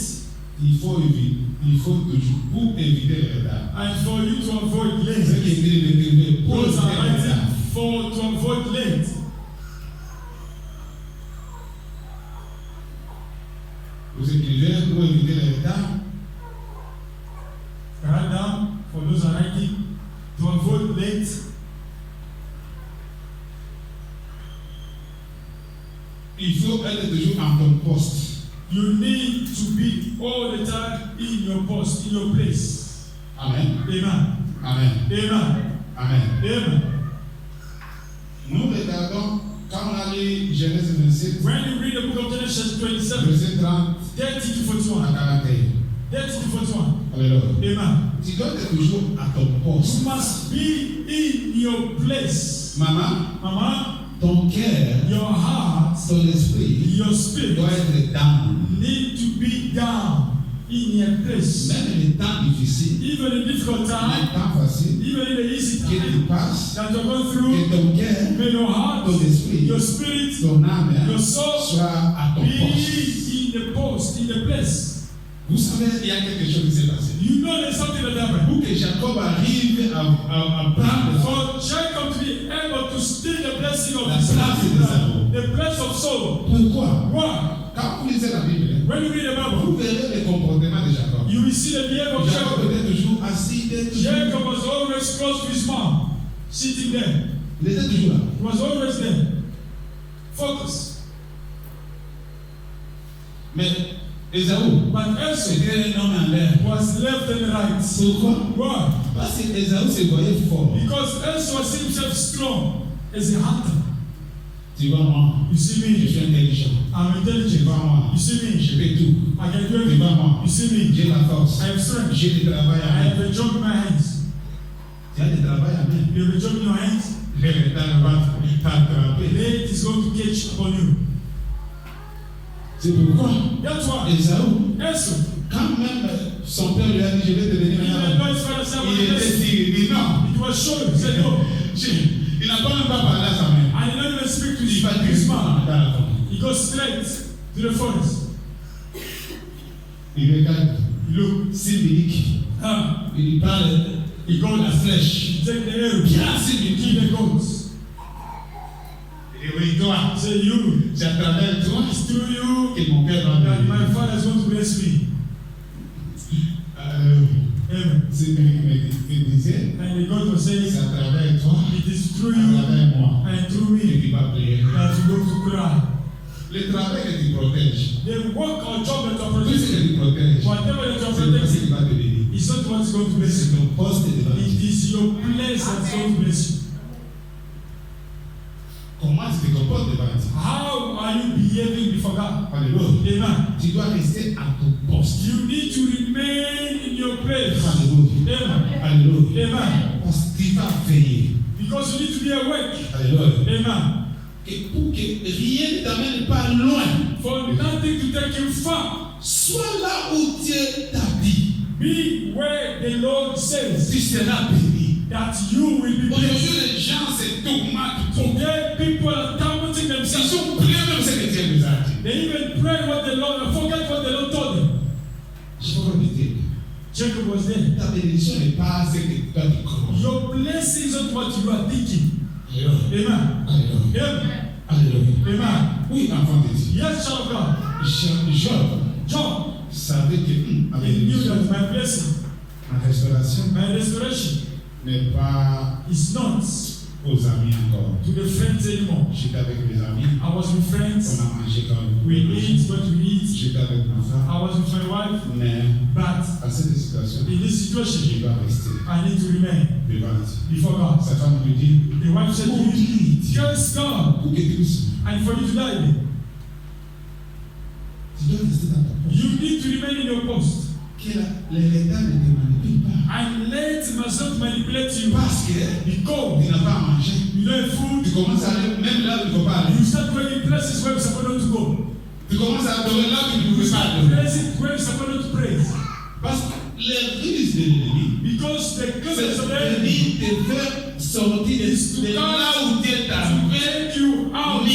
il faut éviter. Il faut toujours, pour éviter le retard. and for you to avoid Ce late, qui est écrit de l'écriture, pour those are éviter le retard. writing for to avoid late. Vous écrivez pour éviter le retard. Write down for those are writing to avoid late. Il faut être toujours en ton poste. You need to be all the time in your post, in your place. Amen. Amen. Amen. Amen. Amen. Amen. Nous regardons, quand on a lu Genèse 27, When you read the book of Genesis 27, verset 30 30 to à 41, 41. 30 to 41. Alléluia. Amen. Tu dois être toujours à ton poste. You must be in your place. Maman, Mama, ton cœur, your heart, ton esprit your spirit doit être down. need to be down in your place. Même les temps difficiles, Even in difficult les time, temps faciles even in the easy que tu time passes, that you're going que through, ton cœur, may your heart, ton esprit, your spirit, ton âme your soul soit à ton be poste. in the post, in the place. Vous savez, il y a quelque chose qui s'est passé. You know there's something that happened. Pour que Jacob arrive à prendre For Jacob to be able to steal the blessing of La his place de Saul. the place of Saul. Pourquoi? Why? Quand vous lisez la Bible, When you read the vous Bible, verrez le comportement de Jacob. you will see the behavior of Jacob Jacob. était toujours assis, il était toujours, Jacob was always close to his mom, sitting there. il était toujours là. He was always there. Focus. Mais Esaú, But Esau c'était un homme en l'air. was left and right. Pourquoi? Why? Parce que Esaú se voyait fort. Because Esau was himself strong as a hunter. Tu vois, moi, You see je me? suis intelligent. I'm Tu intelligent. vois, moi, You see me? je fais tout. I can do Tu everything. vois, moi, You see me? j'ai la force. I have strength. J'ai du travail I à have main. a job in my hands. Tu as du travail à main. You have a job in your hands. l'État va t'attraper. It is going to catch upon you. C'est pourquoi That's why. Esaü, Esau, quand même son père lui a dit, je vais te donner even though maintenant, his father said, il était tiré, il dit non. it was shown, he said no. Il n'a pas même pas parlé à sa mère. And he didn't even speak to Il va his directement man. dans la tombe. He goes straight to the forest. Il regarde Look, symbolique. Il parle, il gomme la flèche. take the arrow, Bien symbolique. kill the goats. Et oui, toi, Say you, c'est à travers toi it's through you que mon père va that my venir. father is going to bless me. Amen. C'est il disait, And the God was saying, c'est à travers toi, it is through à you travers moi, and through que me tu vas prier. that you go to cry. Le travail que tu protèges, The work or job that you are tout ce protecting, que tu protèges, whatever that you are c'est pas ce protecting, qui va te bénir. it's not what is going to bless C'est you. ton poste de It vie. is your place that is going to bless you. Comment tu te comportes devant Dieu? How are you behaving before God? Alléluia. Amen. Tu dois rester à ton poste. You need to remain in your place. Alléluia. Amen. Alléluia. Amen. Parce que tu vas veiller. Because you need to be awake. Alléluia. Amen. Et pour que rien ne t'amène pas loin, For nothing to take you far. sois là où Dieu t'a dit. Be where the Lord says Tu seras béni. that you will be blessed. Aujourd'hui, les gens se tourmentent. Today, people are tormenting Ils themselves. ont prié même ce que Dieu nous a dit. They even pray what the Lord and forget what the Lord told them. Je vais répéter. Jacob was there. Ta bénédiction n'est pas ce que toi tu crois. Your blessing is not what you are thinking. Alléluia. Amen. Alléluia. Amen. Alléluia. Amen. Oui, enfant de Dieu. Yes, child of God. Job John, savait que ma he knew bénédiction, that my blessing, ma restauration my restoration n'est pas is not aux amis encore. to the friends anymore. J'étais avec mes amis, I was with on friends. a mangé comme We eat what we eat. j'étais avec ma femme, I was with my wife. mais But à cette situation, in this situation, je dois rester I need to remain devant Dieu. before God. Sa femme lui dit, The wife said to me, curse God pour que tu puisses, and for you to die. tu dois rester dans ta poche. You need to remain in your post. Que l'État ne te manipule pas. And let myself manipulate you. Parce que Because tu n'as pas à manger. you don't have food. Tu commences à aller même là où il ne faut pas aller. You start going in places where you're supposed not to go. Tu commences à adorer là où tu ne You pouvais pas start adorer. praising where you're supposed not to praise. Parce que les ruses de l'ennemi, Because the goodness of the c'est enemy de te faire sortir de là où Dieu t'a to fait. take you out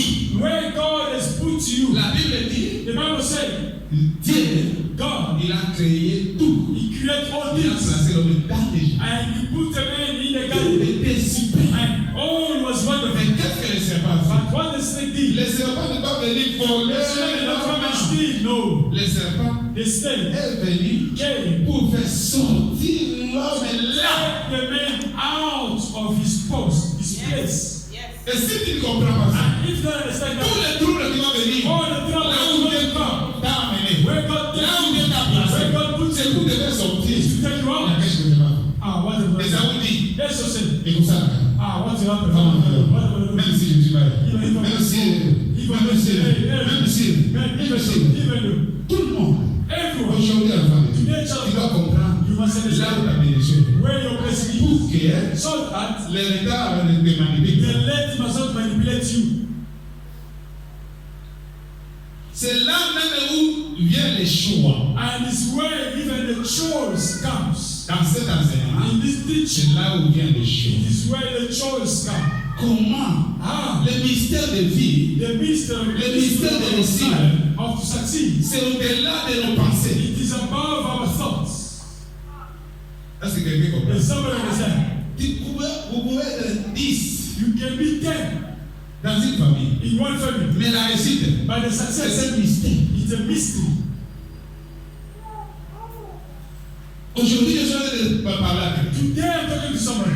where God has put you. La Bible dit, The Bible said, Dieu, God, il a créé tout. He created all Il a things placé l'homme dans les gens. and He put a man in the Il garden était super. and all was wonderful. Mais qu'est-ce que le serpent fait? But what the snake did, Le serpent n'est pas venu voler. the snake did not come and steal. No, Le serpent the snake est venu came pour faire sortir l'homme là. take the man out of his post, his place. Et si tu ne comprends pas ça, And if you don't understand tous that, les troubles qui vont venir, all the trouble là that où will Dieu come, t'a amené, where God là où takes Dieu you, t'a placé, where God puts c'est you, pour te faire sortir. is to take you Il y a out. quelque chose de mal. Ah, what the Esaü dit, Yes, so say. écoute ça. Ah, what's happened? Même si je suis mal, même si, tout le monde, Everyone, aujourd'hui, enfant de Dieu, tu dois comprendre you must là où understand ta bénédiction est. where your blessing is. Pour que So that l'État ne te manipule the pas. let must not manipulate you. C'est là même où vient les choix. And it's where even the choice comes. Dans cet enseignement, In this teaching, c'est là où vient les choix. it is where the choice comes. Comment Ah, le mystère de vie, the mystery le mystère de réussir, of to succeed. c'est au-delà de nos pensées. It is above our thoughts. Est-ce que quelqu'un comprend? Does somebody understand? Vous pouvez être 10 You can be 10 dans une famille, in one family, mais la réussite, but the c'est success, un mystère. it's a mystery. Aujourd'hui, je suis en train de parler à quelqu'un. Today I'm talking to somebody.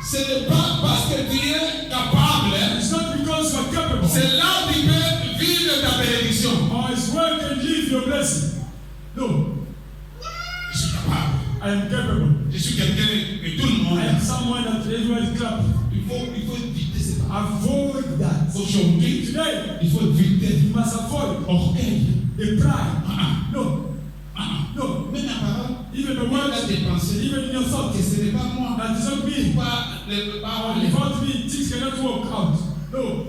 Ce n'est pas parce que tu es capable, It's not because you are capable. c'est là où tu peux vivre ta bénédiction. Or it's where you can live your blessing. No, Je suis capable. I am capable. Je suis quelqu'un que tout le monde. I am someone that everyone clap. Il faut éviter ça. Avoid that. Aujourd'hui, Today, il faut éviter you must avoid orgueil. the pride. No, no. Même la parole, Even the même words, la dépensée, even in your thoughts, que ce n'est pas moi. that is not me. Pas le Or parole. without me, things things cannot work out. No.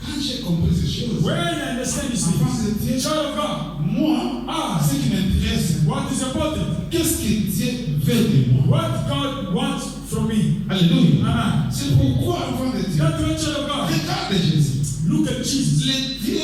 Quand j'ai compris ces choses, when I understand this thing, child of God, moi, ce qui m'intéresse, what is important? Qu'est-ce que Dieu veut de moi? What God wants from me. Alléluia. Amen. C'est pourquoi, enfant de Dieu, That's the child of God. regarde Jésus. Look at Jesus. Le Dieu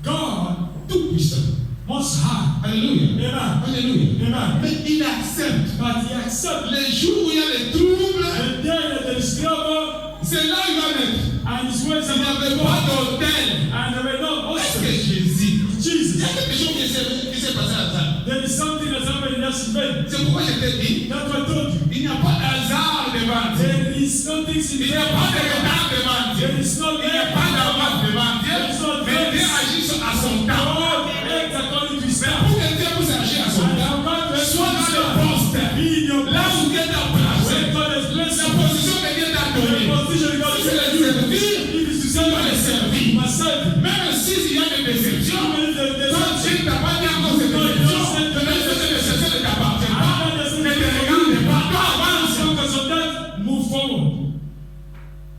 God, tout puissant. most high. Alléluia. Amen. Alléluia. Amen. Mais il accepte. But he accepts Les jours où il y a les troubles, the day that there is trouble, c'est là où il va naître. and his ways Il n'y are avait not pas d'hôtel. and there were no Est-ce hostels. que Jésus, il y Jesus. a quelque chose qui s'est passé à ça? There is something that's happening in that event. C'est pourquoi je t'ai dit, That's what I told you. il n'y a pas d'hasard devant Dieu. There is nothing Il n'y a pas de retard devant Dieu. There is no Il n'y a pas d'avance devant Dieu. Mais Dieu agit à son temps. God acts according to his Mais time. pour que Dieu puisse agir à son And temps, for God to sois dans le exercise poste. be in your Là où Dieu t'a placé. when God has blessed La you. position que Dieu t'a donnée. The position God Si c'est has le given servir, you. If it's to tu serve dois le servir. you must serve him. Même s'il y a des déceptions, Even if there's quand Dieu ne t'a pas dit encore ces déceptions, même si ces déceptions ne t'appartiennent pas, ne te regarde pas, toi avance. Focus on that, move forward.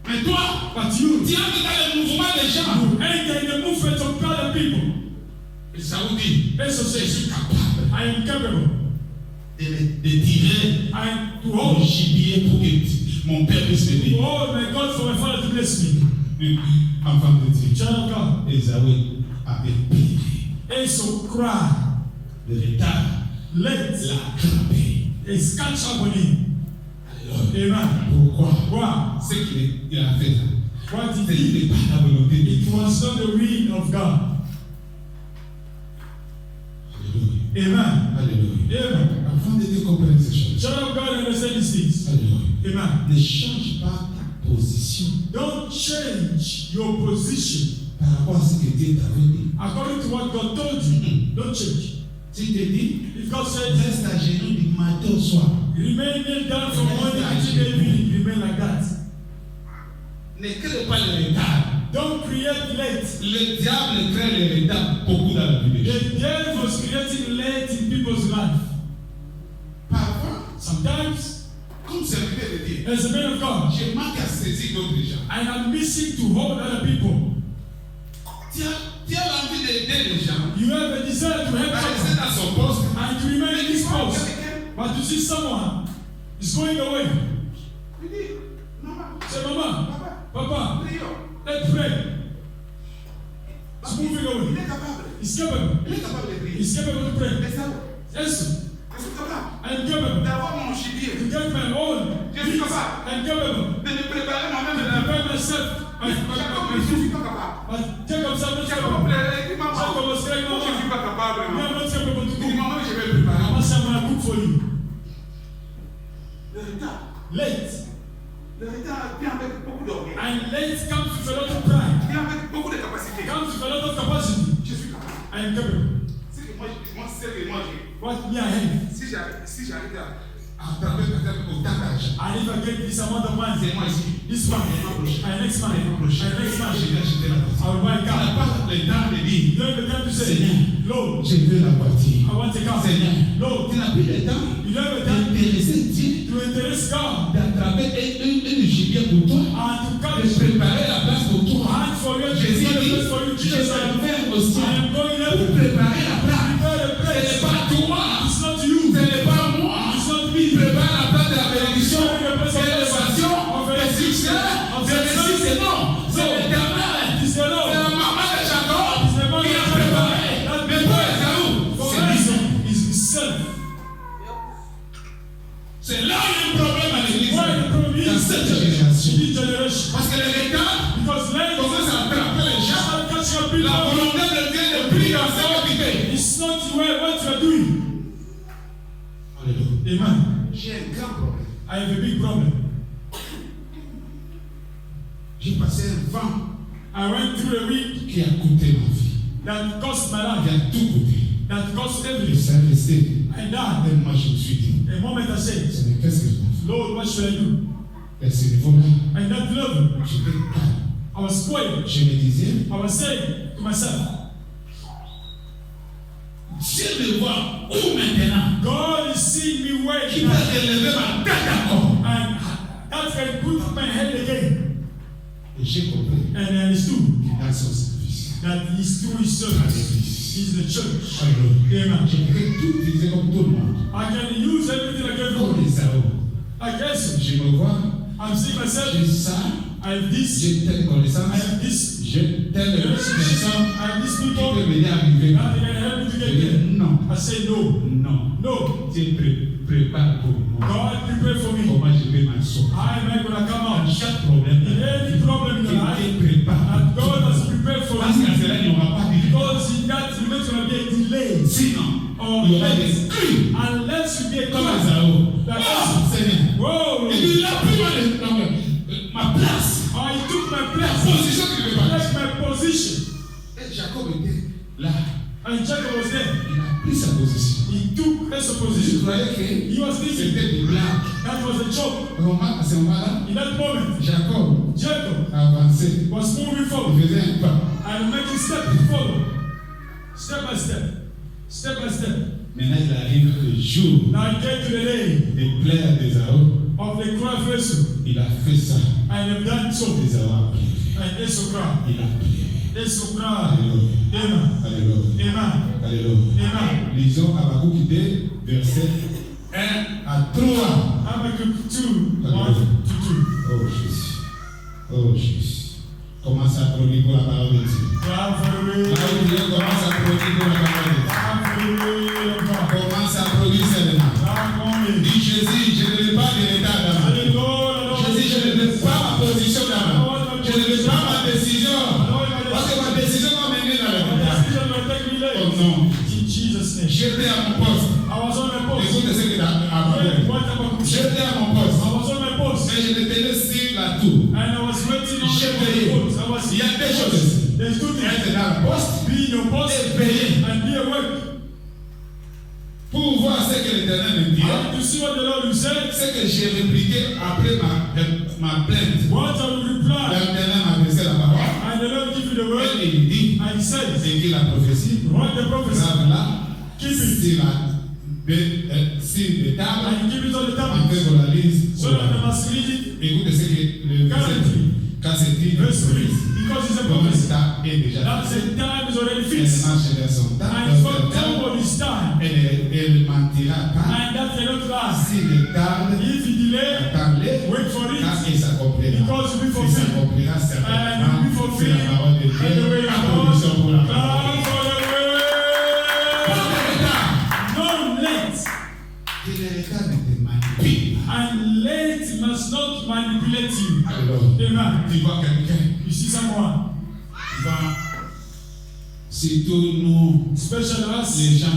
Mais toi, But you, tu entres dans le mouvement des gens. you enter in the movement of other people. Et ça vous dit, Eso je says, suis capable I am capable de tirer and to mon hold, gibier pour que mon père puisse me to bénir. hold my God for my Father to bless me. Enfant de Dieu, Child of God, Esaü avait plié Esau cry, le retard, let l'a attrapé. is catch up on him. Alors, Amen. pourquoi? Why? Ce qu'il a fait là, What ce he did, n'était pas la volonté de it Dieu. was not the will of God. Alléluia. Amen. Alléluia. Amen. Afin de Dieu comprendre ces choses. Child of God, understand these things. Alléluia. Amen. Ne change pas ta position Don't change your position par rapport à ce que Dieu t'avait dit. according to what God told you. Don't change. Si te dit, If God said, reste à genoux du matin au soir. remain kneel down from morning until evening, remain like that. Ne crée pas le retard. Don't create late. Le diable crée le retard beaucoup dans la vie des gens. The devil was creating late in people's life. Parfois, Sometimes, comme serviteur de Dieu, as a man of God, je manque à saisir d'autres gens. I am missing to hold other people. Tu as l'envie d'aider les gens You have a desire to help à rester someone dans son poste. and to remain in this post, but you see someone is going away. Il dit, maman, Say, Mama, Papa, prions. let's pray. It's moving away. Il est capable. He's capable. Il est capable de prier. He's capable to pray. Mais ça, Yes, je suis capable I am capable d'avoir mon gibier, to get my own. Je suis capable I am capable de me préparer moi-même. to prepare myself. Jacob, My je suis food. pas capable. But Jacob said, not Jacob, capable. il dit, maman, Jacob was saying, je suis Mama, pas capable. we Maman. are not capable to Il dit, cook. maman, je vais préparer. Mama said, I'm going to cook for you. Le retard. Late. Le retard vient avec beaucoup d'orgueil. And late comes with a lot of pride. Vient avec beaucoup de capacité. Comes with a lot of capacity. Je suis capable. I am capable. C'est que moi, j'ai. What me I have. Si j'arrive à attraper peut-être autant d'argent, And if I get this amount of money, c'est moi ici. this one, and next month, and next month, Je vais acheter la partie. I will buy a Tu n'as car. pas le temps de dire, You don't have the time to say, Seigneur, Lord, je veux la partie. I want a car. Seigneur, Lord, tu n'as plus le temps you don't have the time d'intéresser Dieu, to interest God d'attraper un gibier pour toi, and to de catch préparer la place pour toi. and for you to Jésus prepare the dit, place for you. je Jesus vais said, faire aussi I am going pour there. préparer la place. Prepare the Ce place. n'est pas toi, It's not you. ce n'est pas moi. It's not Il me. prépare la place de la bénédiction, de l'élévation, de succès, de réussite. Non, c'est l'éternel. It's the C'est Lord. la maman de Jacob qui a préparé. Mais pour Esaü, For c'est lui. us, is himself. C'est là où il y a un problème à l'église. Why the problem Dans is cette in génération. this generation? Parce que les retard Because late commencent à attraper les gens. shall catch your La people. volonté de Dieu de prier dans sa capitale. It's not what you are doing. Alléluia. Amen. J'ai un grand problème. I have a big problem. J'ai passé un vent I went through a week qui a coûté ma vie. that cost my Qui life, a tout coûté. that cost Et everything. ça est resté. I died. Et moi, je me suis dit, A moment I said, Seigneur, qu'est-ce que je dois faire? Lord, what should I do? Et à ce niveau-là, And that level, j'étais calme. I was quiet. Je me disais, I was saying to myself, Dieu me voit où maintenant? God is seeing me Qui where va élever ma tête encore? and that can put up my head again. Et j'ai compris. And I understood Dans son service. that he's through his service. He's the church. Alléluia. Amen. Je peux tout utiliser comme tout le monde. I can use everything like Comme everyone. les Saoul. I guess Je me vois. I'm seeing myself. J'ai ça. I have this. J'ai telle connaissance. I have this. J'ai telle personne I have these qui people. peut m'aider à arriver. Now they can help me to Je get dis there. non. I say no. Non. No. Dieu prépare pour moi. God prepare for me. Comment je vais m'en sortir. How am I going to come Dans out? chaque problème, In any problem in your life, Dieu prépare. and God has prepared for Parce qu'à you. cela, il n'y aura pas de Because in that, you're not going to be a delay. sinon, Or il y aura des late. cris Unless you get comme caught. Esaü. Like, Ah, Seigneur. whoa. Il a pris ma place. Or he took my La place. position qu'il devait That's partir. my position. Et Jacob était là. And Jacob was there. Il a pris sa position. He took his Je position. croyais que He was thinking c'était des blagues. that was a joke. À ce moment-là, In that moment, Jacob Jacob a avancé. was moving forward Il faisait un pas. and making step to follow. Step by step. Step by step. Maintenant, il arrive le jour Now he came to the day des plaies d'Esaü. of the cry of Esau. Il a fait ça. And have done so. Esaü a prié. And Esau cried. Il a prié. Esau cried. Alléluia. Amen. Alléluia. Amen. Alléluia. Amen. Lisons Habakkuk 2, verset 1 à 3. Habakkuk 2, 1 to 2. Oh Jésus. Oh Jésus. Commence à prôner pour la parole de Dieu. Clap for the way. Là où Dieu commence à prôner pour la parole de Dieu. Clap for the way of God. Commence à prôner seulement. Clap on me. Dis Jésus, je ne veux pas de l'état d'avant. Jésus, je ne veux pas ma position d'avant. Je ne veux pas ma décision. Parce que ma décision va mener dans le monde. Oh non. In Jesus' name. J'étais à mon poste. I was on my post. Écoute ce que tu as appris. What about J'étais à mon poste. I was on my post. Mais je me tenais sur la tour. And I was waiting on J'ai the payé. post. I was Il y a deux choses. There's two things. Être dans le poste Be in your post et payer. and be awake. Pour voir ce que l'Éternel me dit. I want to see what the Lord will say. Ce que j'ai répliqué après ma plainte. What I will reply. L'Éternel m'a adressé la parole. And the Lord give you the word. Et il dit, And he says, c'est qu'il a prophétie. what the prophecy. Grave là, Keep it. sur des tables, And you keep it on the en table. fait qu'on la lise. So that they must read it. Écoutez ce que le verset dit. Quand c'est dit, Verse 3. Because it's a comme le prophecy. temps est déjà That fait. the time is already Elle fixed. marche vers son temps. And dans it's son not temps. come on his time. Elle mentira pas. And that cannot last. Si le tarde, If he delay, attends-le. wait for it. Quand il s'accomplira. Because it will be Il fulfilled. s'accomplira And certainement. it will be C'est fulfilled. la parole de And the Dieu. way of Applaudissons pour la God. parole. Clap for the way. No late. Que le retard ne te manipule. And late must not manipulate you. Alors, Amen. tu vois quelqu'un You see someone, qui va, surtout nous, especially us, les gens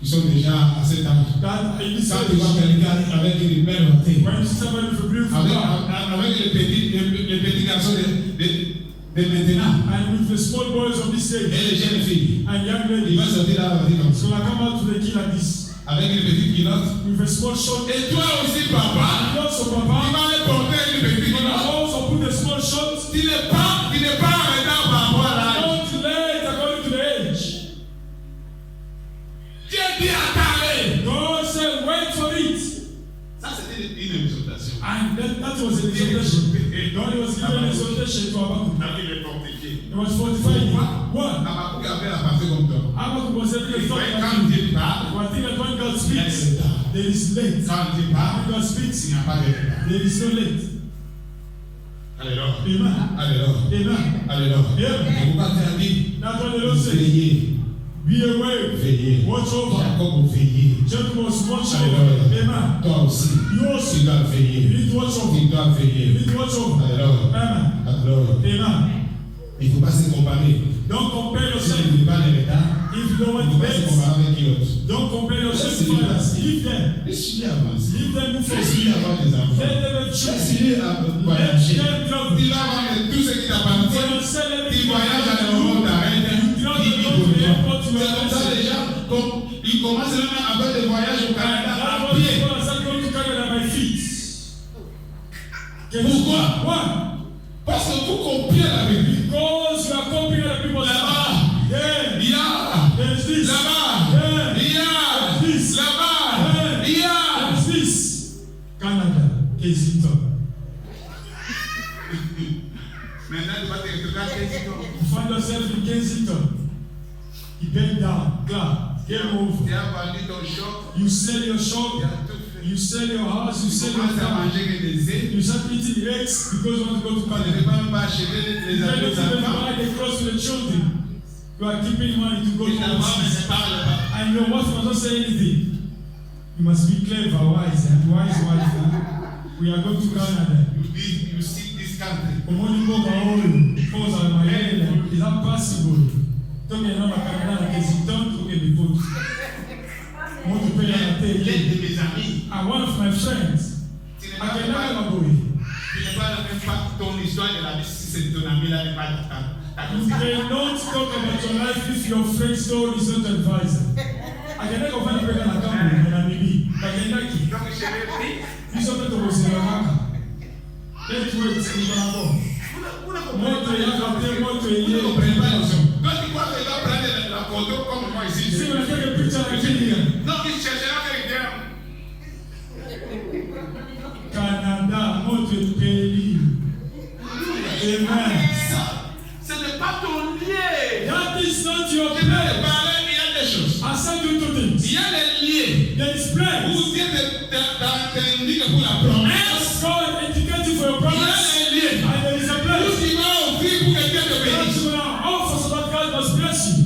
qui sont déjà à cet âge. that in this Quand tu vois age, quelqu'un avec une belle beauté, when you see somebody with a beautiful avec car, les petits garçons de maintenant, and with the small boys of this et age, les jeunes filles, and young il ladies, va sortir là, va dire comme ça, so I come out to the kid like this, avec une petite culotte. with a small short. Et toi aussi, papa, And also, tu Papa, vas les porter une petite but I culotte. also put a small short. Tu n'es pas en retard par rapport à l'âge. Not late according to the age. Dieu dit attendez. God said, wait for it. Ça, c'était une exhortation. And that was an exhortation. God was giving an exhortation to Habakkuk. David est fortifié. It was 45. One. Habakkuk avait la pensée comme toi. Habakkuk was having a thought Mais like quand you. Dieu parle, One thing that when God il y a des speaks, retards. there is late. Quand Dieu parle, When God speaks, il n'y a pas de retard. there is no late. Alléluia. Amen. Alléluia. Amen. Alléluia. Et pourquoi tu as dit That's what the Lord said. veillez, Be awake. veillez. Watch over. Jacob veillez. Jacob was watching Alléluia. over. Amen. Toi aussi, You also tu dois you veiller. need to watch over. Tu dois You veiller. need to watch over. Alléluia. Amen. Alléluia. Amen. Il ne faut pas se comparer. Don't compare Si yourself. tu ne veux pas les retards, If you don't il want ne to faut pas se bet, comparer avec qui autre. don't compare yourself to others. Leave them. Laisse-lui avancer. Leave them move Laisse-lui forward. avoir des enfants. Let them have children. Laisse-lui Let voyager. them travel. Il va avoir tout ce qui t'appartient. When you sell Il everything, voyage à l'aéroport d'arrêt. you travel to the airport, you C'est are comme ça there. déjà. Il commence même à faire des voyages au Canada That's à what pied. people are saying, going to Canada by feet. Pourquoi? Why? Parce que vous copiez la Bible. Because you are copying other people's Là-bas, Yeah. il y a. There's this. Là-bas, Yeah. il y a. This. Là-bas, il y a. There's this. Canada, Kensington. get down, clap, game over. Tu as vendu ton shop. You sell your shop, Tu as tout fait. you sell your house, you Tu sell your commences à car. manger que des œufs. You start eating eggs because you want to go to Tu ne college. veux même pas acheter les You don't even enfants. buy the clothes for the children. You are keeping money to go Et to ta maman overseas. ne parle pas. And your wife must not say anything. You must be clever, wise, and wise wife. We are going to Canada. You see this country. Omoni go baolo, pose on my head. Is that possible? Talking about Canada, because you don't look at the vote. Want to pay on the L'aide de mes amis. And one of my friends, Tu n'es I can pas never go. tu n'es pas même pas ton histoire de la vie si c'est ton ami là n'est pas ta You cannot talk about your life if your friend's story is not advisor. I can never find a person that can be an amibi. I can like it. Donc je l'ai dit. You saw that was in Rwanda. Let's wait, we're gonna go. Moto yakate, moto Vous ne comprenez pas la yeye. chose. Quand tu crois qu'il va prendre la photo comme moi ici. See, when I take a picture of Kenya, Non, il cherchera quelqu'un. Canada, moto pays. Amen. Ça, ce n'est pas ton lieu. That is not your Je vais te place. parler, il y a des choses. I said you two things. Il y a des lieux There is place. où Dieu t'indique pour la promesse. God educate you for your Il y a promise. des lieux And there is a où place. tu vas offrir pour que Dieu te That's bénisse. where our offer so that God must bless you.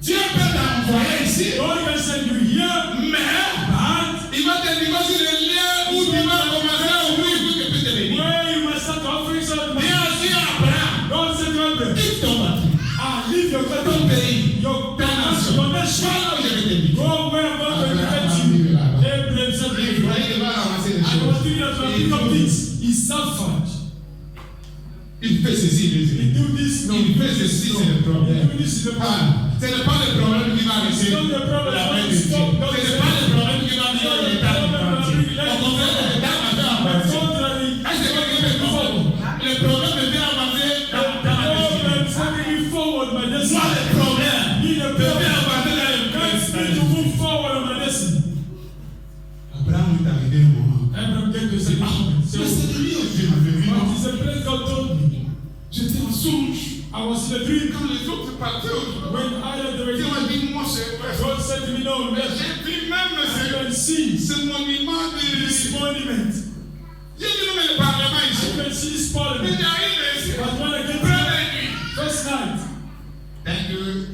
Dieu peut t'envoyer ici, God can send you here, mais and il va te dire sur le lieu où tu vas commencer à ouvrir pour que Dieu te bénisse. where you must start offering something. Viens aussi à Abraham. God said to Abraham, Quitte ton patrie, ah, leave your ton country, pays, your ta nation. your nation. Voilà où je vais te bénir. Go where I'm going to educate you. Abraham said, Vous voyez qu'il va avancer les I choses. continue to pick up things. He suffered. Il fait ceci, He do this. non, il fait ceci, c'est le problème. He do this is the problem. Ah, ce n'est pas le problème qui va rester It's not the problem. la main de Dieu. Ce n'est pas le problème qui va venir de l'état du entier. Au contraire, l'état va faire avancer. Contrary, Est-ce que quelqu'un peut comprendre? Le problème de faire avancer dans la God destinée. is taking me forward, my Moi, destiny. le problème Need a de faire problem. avancer dans Guides me le to move forward on my destiny. Abraham est arrivé un moment. Abraham came to say, C'est le lieu où Dieu m'avait vu. but it's a place God told me. J'étais en songe. I was in a dream. Quand les autres partaient autour, When I had the Dieu m'a dream, dit, moi, c'est vrai. God said to me, no, Mais let j'ai vu même I can see ce monument this de... monument. J'ai vu même le parlement ici. I can see this Mais parliament. j'arrive ici. But when I get Première there, nuit. first night, Thank you.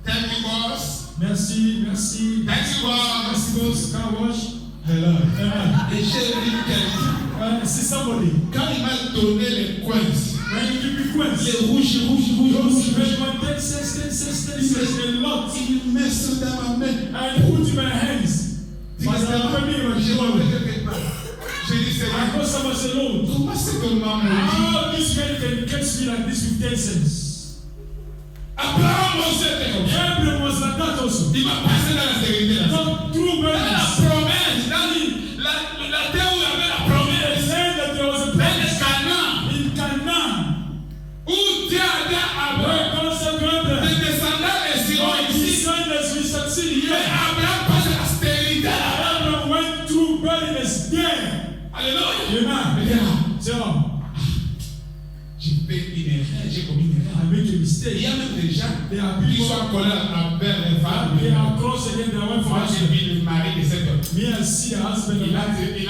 Thank you, boss. merci, merci, Thank you, boss. merci, boss, car wash. Hello. Amen. Et j'ai vu quelqu'un. See somebody. Quand il m'a donné les coins, When you give me questions, les rouges, those red one, 10 cents, a lot. il met ça dans ma main. And put in my hands. But I'm coming with J'ai joy. trouvé quelque part. J'ai dit, I Seigneur, know someone say, Lord, comment c'est que maman m'a dit? how this man can catch me like this with 10 cents? Abraham aussi était comme ça. Abraham was like that also. Il m'a passé dans la sécurité. Not true Dans la madness. promesse, dans la terre où il y avait la They promesse, said that there was a dans place le Canaan, in Canaan où Dieu a dit à Abraham, where God said to Abraham, les descendants réussiront his ici. descendants will succeed Mais here. Abraham passe la stérilité. Abraham went through barrenness there. Alléluia. Amen. Regarde, So, j'ai fait une erreur, j'ai commis une erreur. I make a Il y mistake. a même des gens There are qui people sont collés envers les femmes. they are cross against their wife Moi, j'ai husband. vu le mari de cet homme. Me and see the husband Il and a wife.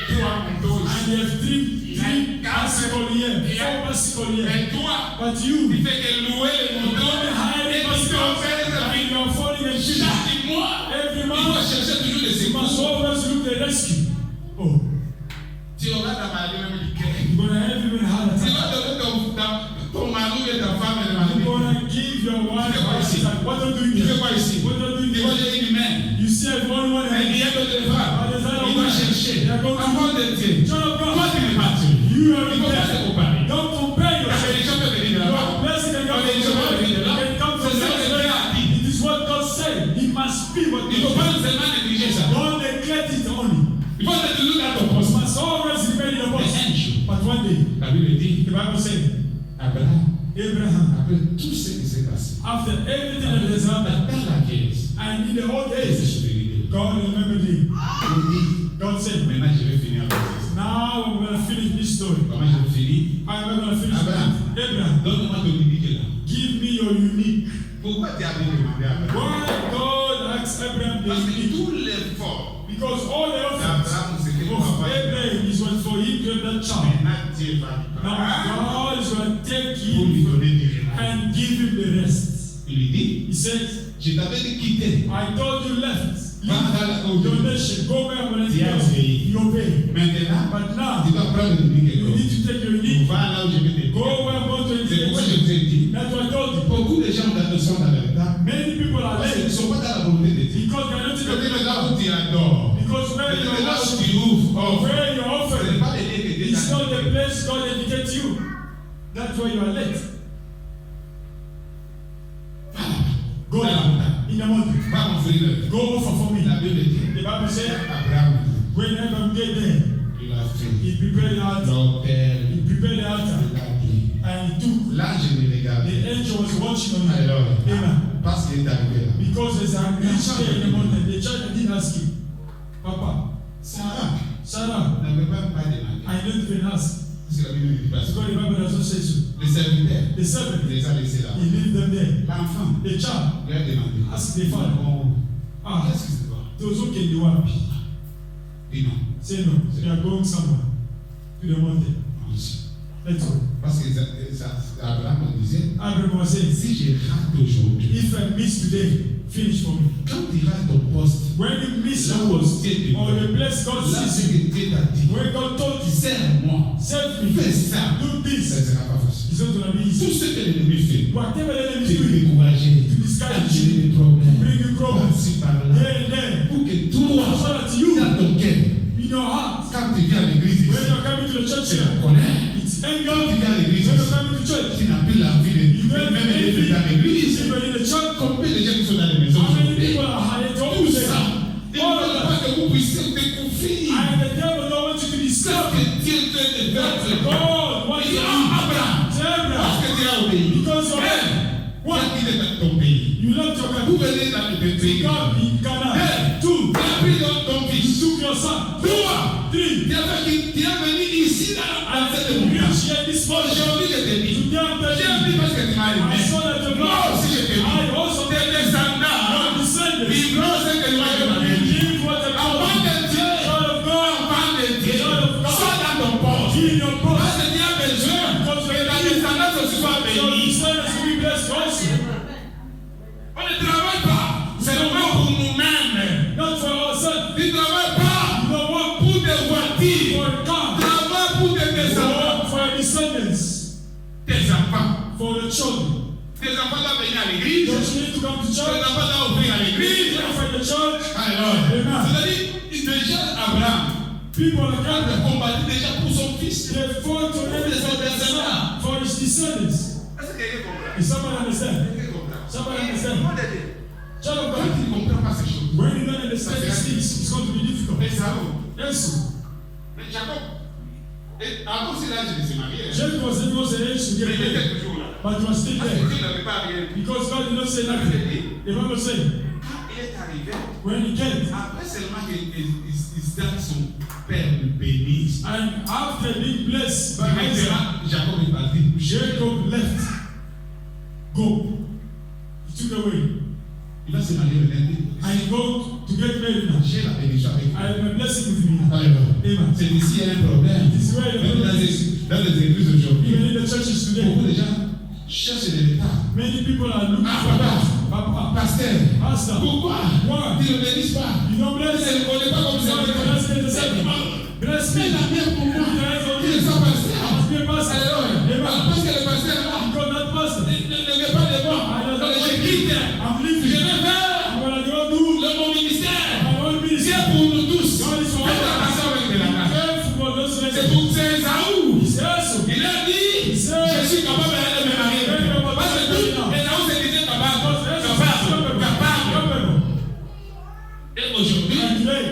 trois couteaux And ici. they have three bicycle here, four bicycle here. Mais toi, But tu you, fais que louer les you moutons only hire et the tu bicycle t'en and you are falling and shit. chaque mois. Every Il faut month, chercher toujours des you must secours. always look the rescue. Oh, Tu auras ta maladie même du cœur. you're gonna have even heart Tu attack. vas donner ton mari et ta femme et You're maladie. gonna give your wife heart attack. What are you doing Tu fais here? quoi ici? What are you Tu doing vois, here? j'ai une main. You see, I have only one Mais il y hand. a d'autres femmes. Il va chercher. Avant de dire, Son of toi God, tu n'es pas Dieu. you are Il ne faut pas there. se comparer. Don't compare La yourself. bénédiction peut venir de là-bas. Your blessing can La come from bénédiction peut somewhere. venir de It là. can come from C'est ça que Dieu somewhere. a dit. It is what God said. It must be what Il ne faut God pas said. seulement négliger ça. Don't neglect it only. Il faut être toujours dans ton You poste. must always remain in the Mais box. un jour, But one day, la Bible dit, the Bible said, Abraham, Abraham, après tout ce qui s'est passé, after everything that has happened, dans la caisse, and in the old il days, s'est souvenu. God remembered him. Il dit, God said, maintenant je vais finir avec ça. now I'm going to finish this story. Comment je vais finir? I'm not going to finish Abraham. it. Abraham, Donne-moi ton unique là. give me your unique. Pour Why God asked Abraham Parce this? que tout l'effort Because all the effort d'Abraham, c'était pour of avoir Abraham is was for him to have that child. Maintenant, Dieu va lui Now prendre God is going to take pour lui him donner du rêve. and give him the rest. Il lui dit, He said, je t'avais dit quitter. I told you left. Va dans la Your nation, go where I'm going to Tu as obéi. You obey. Maintenant, But now, tu dois prendre de lui quelque you chose. need to take your lead. Va là où je vais te Go dire. where I'm going to C'est pourquoi je indicate vous ai dit, you. That's what I told you. beaucoup de gens sont dans le temps. Many people are Parce qu'ils ne late sont pas dans la volonté de Dieu. because they're not in Peut-être the là où tu adores. Because where you Peut-être là are où worshiping, tu ouvres. where you are Ce n'est offering, pas les lieux que Dieu it's t'a not the donné. place God indicates you. That's why you are late. Go down in the morning. Va m'offrir le. Go offer for me. La Bible dit, The Bible says, Abraham, when Abraham get there, il a fait he prepared the altar. l'autel, He prepared the altar il a pris. and he took. L'ange le regarde. The angel was watching on him. Alors, Amen. parce qu'il est arrivé là. Because there's a rich there in the mountain. The child didn't ask him, Papa, Sarah, n'avait même pas demandé. I don't even ask. C'est la Bible dit pas Because ça. the Bible doesn't say so. Les serviteurs, The servant, il les a laissés là. he leave them there. L'enfant, The child, lui a demandé. ask the father, Bon, ah, qu'est-ce qui se passe? those who can do what? Dis non. Say no, they are going somewhere to the mountain. Let's go. Parce que Abraham disait, Abraham was saying, si je rate aujourd'hui, if I miss today, finish for me. quand tu rates ton poste, When you miss là your où post, Dieu te or voit, the place God là sees ce you, que Dieu t'a dit, when God told you, serre-moi, serve me, fais ça, do ça this, ne sera pas facile. it's not going to be Tout easy. ce que l'ennemi fait, Whatever the enemy tu is peux doing, décourager, to discourage attirer you, des problèmes, bring you problems, par-ci par-là, here and there, pour que toi, so that you, dans ton cœur, in your heart, quand tu viens à l'église, when you're coming to the church tu la here, connais. it's Quand anger. tu viens à l'église, When you're coming to church, tu n'as plus l'envie de you don't même have d'être dans anything. l'église. Even in the church, Combien de gens qui sont dans les maisons how many aujourd'hui? people are hired to Tout open ça, them? ils ne veulent pas que vous puissiez vous découvrir. And the devil don't want you to be Ce stuck. que Dieu te fait. God wants Il you dit, to ah, Abraham, be Abraham, parce que tu as obéi. because you're Hey, what? tu as quitté ton pays. You left your Vous country. venez dans le pays. God in Canaan. Hey, Two, tu as pris ton you fils. took your son. Toi, Three, tu es venu ici dans and cette you montagne. reach here this morning. Aujourd'hui, je te dis, Today I'm j'ai telling appris you, parce que tu m'as I aimé. saw that the Moi Lord, aussi, je te dis, I also tes descendants, your descendants, vivront ce que toi tu m'as dit. believe what the Avant Lord, de Dieu, Son of God, avant de Dieu, Son of God, sois dans ton poste. be in your post. Parce que Dieu a besoin que ta descendance aussi soit Your bénie. descendants will be blessed also. On ne travaille pas seulement pour nous-mêmes. Not for ourselves. Tu ne travailles pas You don't work pour des voitures. for a car. Travaille pour tes You descendants. work for your descendants, Tes enfants. for the children. Tes enfants doivent venir à l'église. Don't you need to come to Tes church? enfants doivent ouvrir à You l'église. need to find the church. Alors, Amen. c'est-à-dire, déjà Abraham People are a gathered. combattu déjà pour son fils. They fought to end for his descendants. Est-ce que quelqu'un comprend? Is somebody understand? Quelqu'un comprend? Somebody understand? Child of Quand God, tu ne comprends pas ces choses, when you don't understand these things, it's going to be difficult. Esaü, Yes. mais Jacob, et avant c'est l'âge de se marier. Jacob was able to age to Mais get il married, était toujours là. but he was still Parce que there. Dieu n'avait pas rien dit. Because God did not say nothing. The Bible said, Quand il est arrivé, when he came, après seulement Isaac, son père, le bénisse. and after being blessed by Isaac, Maintenant, Jacob est parti. Jacob left. Go. He took away. Il va se marier le lundi. And go to get married now. J'ai la bénédiction avec I lui. have a blessing with me. Alors, Amen. c'est ici il y a un problème. It is where the Même problem is. dans les églises aujourd'hui, Even in the churches beaucoup today, de gens cherchent de l'État. many people are looking Ah, for papa. that. Papa, Pasteur, pastor, pourquoi why? tu ne bénisses pas? You don't Tu bless ne him. connais pas comme You don't bless him the same. Bless me. Fais la mère pour moi. Tu ne sens pas ça. I must be a pastor. Alléluia. Amen. Parce que le pasteur là, Because that pastor, ne veut pas de moi. Donc je quitte. I'm Je leaving. vais faire I'm going to go do mon ministère. my own ministry. C'est pour nous tous. God is for Faites all. attention avec de la grâce. Careful for those who C'est pour Esaü. He says so. Il a dit, je suis capable de me marier. Parce que tout, Esaü se disait capable. Et aujourd'hui, And today,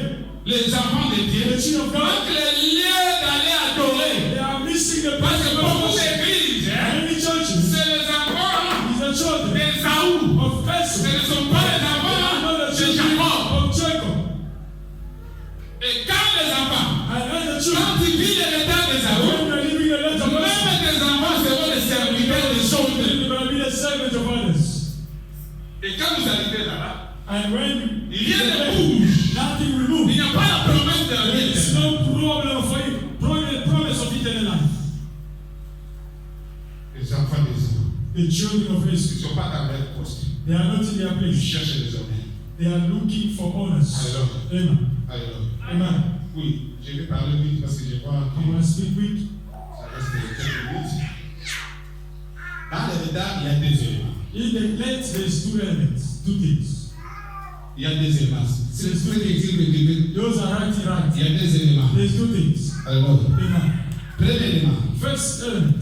les enfants de Dieu the children of God, manquent les lieux d'aller adorer. they are missing the Parce que beaucoup place of d'églises, many churches. c'est les enfants Is the children d'Esaü. of Ce Esau. ne sont pas les They are enfants not the de children Jacob. of Jacob. Et quand les enfants, And when the children, quand ils vivent l'état d'Esaü, when they are living the life of même Esau, tes enfants seront les serviteurs des choses. they will be the servants of others. Et quand quand vous arrivez là-bas, and when rien ne bouge. nothing will move. Il n'y a pas la promesse de la There is vie. no problem for you. Promise of eternal life. Les enfants des hommes, The children of ils ne Israel, sont pas dans leur poste. they are not in their Ils place. cherchent les hommes. They are looking for honors. Alors, Amen. alors, Amen. oui, je vais parler vite parce que je vois I want to speak quick. ça reste quelques minutes. Dans le retard, il y a deux éléments. In the late, there is two elements, two things. Il y a deux éléments. C'est ce qui existe. Those are right. Il y a deux éléments. There's two things. Alors, Amen. premier élément, First element,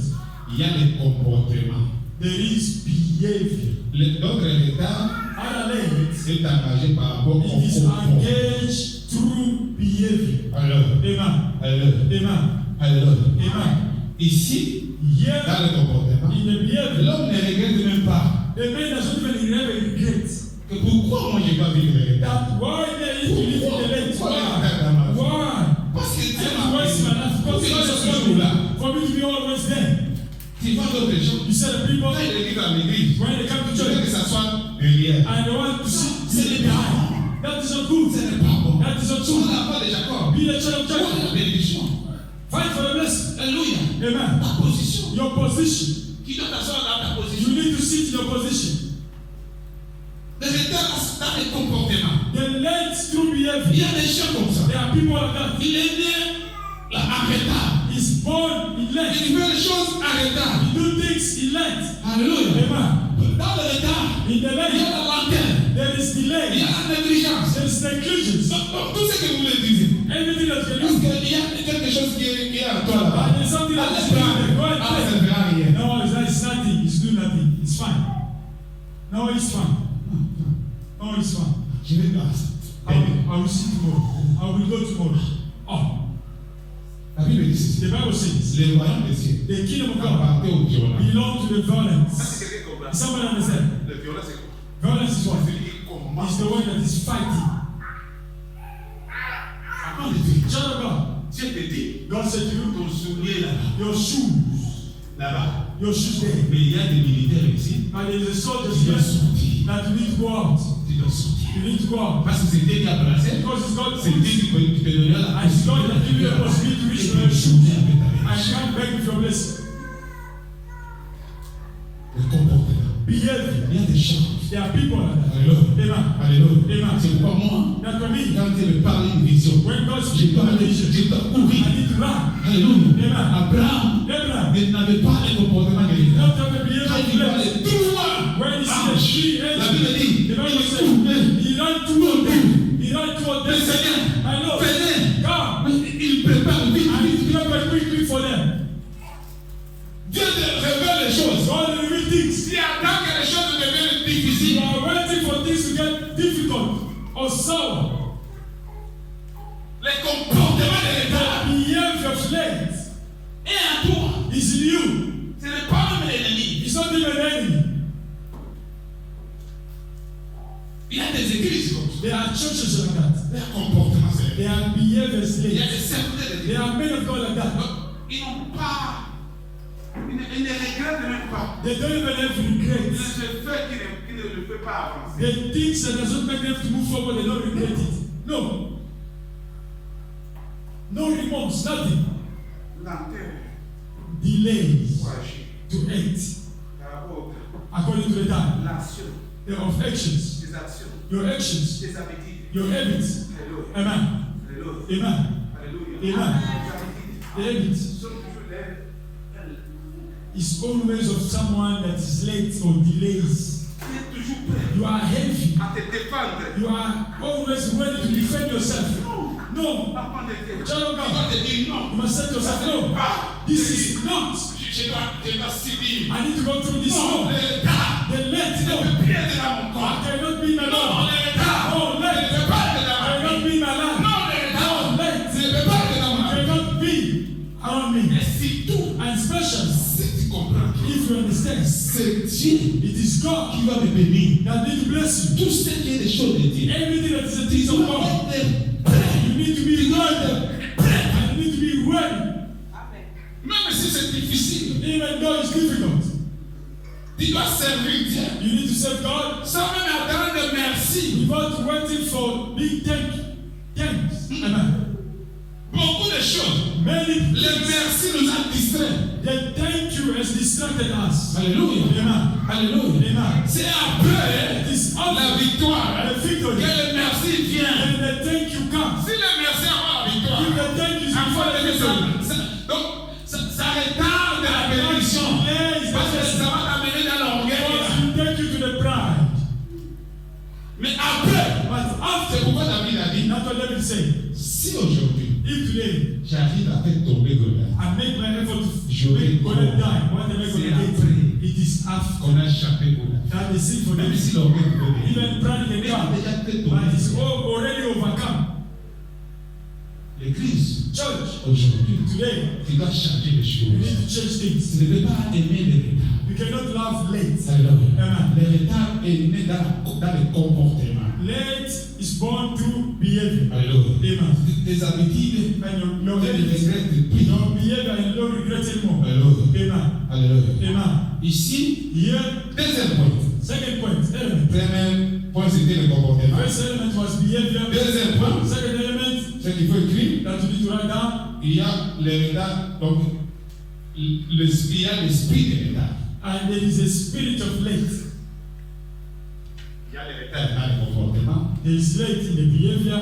il y a le comportement. there is behavior. Notre retard Other late, est engagé par rapport au it is comportement. engaged through behavior. Alors, Amen. Amen. ici, Here, dans le comportement, in the behavior, l'homme ne regrette même pas the man doesn't even never regret que pourquoi moi je dois vivre le retard. that why they need to live in the late. Pourquoi le Why? retard dans ma vie? Why? Parce que Dieu I m'a waste my béni. life Pour because que je God sois has toujours là. for me to be always there. Tu vois d'autres gens, You said the people, quand ils arrivent à l'église, when they come to tu veux que church ça soit derrière. and they want to sit Ce n'est pas behind, bon. that is not good. Ce n'est pas bon. That is not Sois true. la voix de Jacob. Be the child of Sois la Jacob. bénédiction. Fight for the blessing. Alléluia. Amen. Ta position. Your position. Qui doit t'asseoir dans ta You position. need to sit in your position. Le retard dans les comportements. The late through Il y behavior. a des gens comme ça. There are people like that. Il est né en retard. He's born in late. Il fait les choses en retard. He do things in late. Alléluia. Amen. Dans le retard, In the il y a late, la lanterne. there is Il y delay. a la négligence. There is negligence. Donc, tout ce que vous voulez dire. Everything that you Parce do. qu'il y a quelque chose qui est en toi là-bas. And there's something that is doing. Go and Ah, ça play. ne fera rien. No, it's nothing. It's doing nothing. It's fine. No, it's fine. No, it's fine. Je vais pas. I will see tomorrow. I will go tomorrow. Oh, La Bible dit ceci. the Bible says Les royaumes des cieux the kingdom of God appartient aux violents. belongs to the violence. C'est quelqu'un qui comprend. Somebody understand? Le violent, c'est quoi? Violence is what? Celui qui commence. It's the one that is fighting. Avant de dire, Child of God, Dieu te dit, God said to you, ton soulier là-bas, your shoes, là-bas. your shoes there. Mais il y a des militaires ici. And there is a soldier Tu dois here sortir. that you need to go out. Tu dois sortir. You need to go out. Parce que c'est Dieu qui a placé. Because it's God C'est Dieu qui te donnera la and it's God that gives you the possibility to reach Et your de journée avec ta I bénédiction. can't beg with your blessing. Le comportement. Behavior. Il y a des gens. There are people like that. Alléluia. Amen. Alléluia. Amen. C'est pourquoi moi, That for me, quand Dieu me parle d'une vision, when God je speaks dois about aller, vision, je dois courir. I need to run. Alléluia. Amen. Abraham Amen. n'avait pas un comportement de l'État. Not have the behavior Quand of il va flesh. aller tout loin, When he sees a tree, la Bible dit, the Bible il says, courait. he ran toward them. He ran toward Le them. Seigneur I know. venait. God, Il prépare vite, I need vite. to prepare quickly for them. Dieu te révèle les choses. God will reveal things. Si attend que les choses deviennent You difficiles, are waiting for things to get difficult or sour. les comportements de l'État The behavior of slaves est en toi. is in you. Ce n'est pas même l'ennemi. It's not even an enemy. Il y a des églises comme ça. There are churches like that. Leur comportement, c'est They are behavior il y a slaves. des cercles de They are men of God like that. Ils n'ont pas. Ils ne regrettent même pas. They don't even have regret. Le fait qui ne le fait pas avancer. The things that doesn't make them to move forward, they don't regret it. No. No remorse, nothing. Lenteur Delays pour agir. to act Par rapport according to the time. l'action, Of actions. des actions, Your actions. des habitudes. Your habits. Alléluia. Amen. Alléluia. Amen. Alléluia. Amen. Les The habitudes habits sont toujours des. is always of someone that is late or delays. Tu es toujours prêt You are heavy. à te défendre. You are always ready to defend yourself. No. Avant de dire. Child of Tu God. dois te dire non. You must say to yourself, no. Ah, This is not. je dois subir. I need to go through this. Non, No. l'État The late, ne no. peut plus être dans mon I corps. cannot be in my Non, life. l'État No, ne late. peut pas être I dans ma cannot vie. be in my life. Non, l'État No, late. ne peut pas être dans ma I vie. cannot be around me. Et surtout, And especially si tu comprends, if you understand, c'est Dieu it is God qui va me bénir. that need to bless you. Tout ce qui est des choses de Dieu. Everything that is a Tu thing of dois God, être prêt. you need to be Tu dois ready. être prêt. And you need to be ready. Même si c'est difficile, Even though it's difficult. tu Tu dois servir Dieu. You need to serve God. Sans même attendre de merci. Without waiting for big thanks. Amen. Beaucoup de choses. Many Les merci nous a distraits. The thank you has distracted us. Alléluia. Amen. Alléluia. Amen. C'est après la victoire The victory. que le merci vient. And the thank you comes. Si le merci avant la victoire, If the thank you is before the victory. donc ça retarde la bénédiction. Parce que ça va t'amener dans l'orgueil. Take you to the pride. Mais après, But after, c'est pourquoi David a dit, that's what David said. si aujourd'hui, If today j'arrive à faire tomber Goliath, I make my effort to J'aurais make Goliath die, what am I C'est going to après. get? It is after qu'on a échappé Goliath. that the sin for Même them. si l'orgueil peut Even pride can mais come, déjà fait but it's tomber. already overcome. L'église, Church, aujourd'hui, today tu dois changer les you need choses. to change things. Tu ne peux pas aimer les retards. You cannot love late. Alors, Amen. les retards est né dans le comportement. Late is born through behavior. Alors, Amen. tes habitudes, And your tu ne habits, regrettes plus. your behavior, and you don't regret anymore. Alors, Amen. alléluia. Amen. Ici, Here, deuxième point. second point, element. Premier point, c'était le comportement. First element was behavior. Deuxième point, Second element ce qu'il faut écrire, that you need to write down. il y a les retards, donc il y a l'esprit des retards. And there is a spirit of late. Il y a les retards dans le comportement. There is late in the behavior.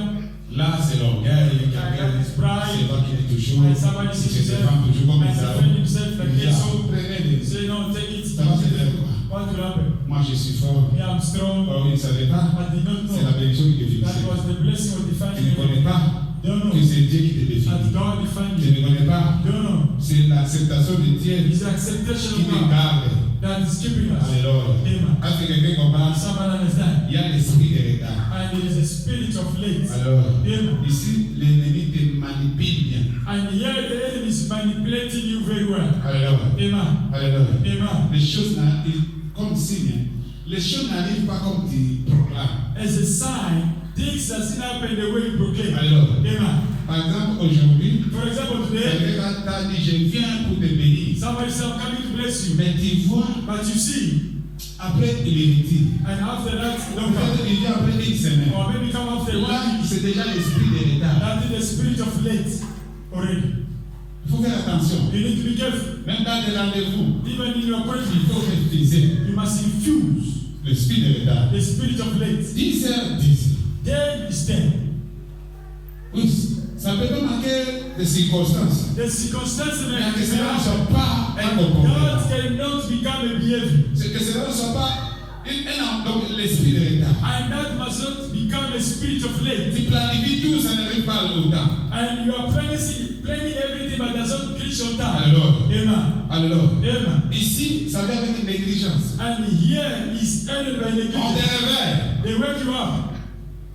Là, c'est l'orgueil, quelqu'un It's pride. c'est pas qui dit toujours, And somebody c'est sees se himself défend toujours comme and ça. defend himself like Il y a this. So prenez les. say no, take it. Ça va se faire quoi? What will happen? Moi, je suis fort. Yeah, I'm strong. Oh, il ne savait pas. I did not C'est la know. bénédiction qui te That fixe. was the blessing of Tu defining ne connais me. pas Don't know. que c'est Dieu qui te définit. That God defined Tu me. ne connais pas. Don't know. C'est l'acceptation de Dieu It's the acceptation qui of te God garde. that is keeping us. Alléluia. Amen. Est-ce que quelqu'un comprend? Someone understand? Il y a l'esprit des retards. And there is a spirit of late. Alors, Amen. ici, l'ennemi te manipule bien. And here the enemy is manipulating you very well. Alléluia. Amen. Alléluia. Amen. Les choses n'arrivent comme signe. Les choses n'arrivent pas comme tu proclames. As a sign, things doesn't happen the way you proclaim. Alléluia. Amen. Par exemple, aujourd'hui, For example, today, quelqu'un t'a dit, je viens pour te bénir. somebody said, I'm coming to bless you. Mais tu vois, But you see, après, il est retire. and after that, don't Peut-être come. il vient après une semaine. Or maybe come after Là, 1 week. c'est déjà l'esprit des retards. That is the spirit of late already. Il faut faire attention. You need to be careful. Même dans des rendez-vous, Even in your il appointment, faut maîtriser you must infuse l'esprit des retards. the spirit of late. 10h10. 10 is 10. Oui, ça peut pas marquer des circonstances. The circumstances may Mais que cela ne happen. soit pas un And comportement. God cannot become a behavior. C'est que cela ne soit pas donc l'esprit de retard. And that must not become a spirit of late. Tu planifies tout, ça n'arrive pas au temps. And you are planning everything but does not reach your time. Alors, Amen. alors, Amen. ici, ça vient avec une négligence. And here is ended by On te negligence. réveille. They wake you up.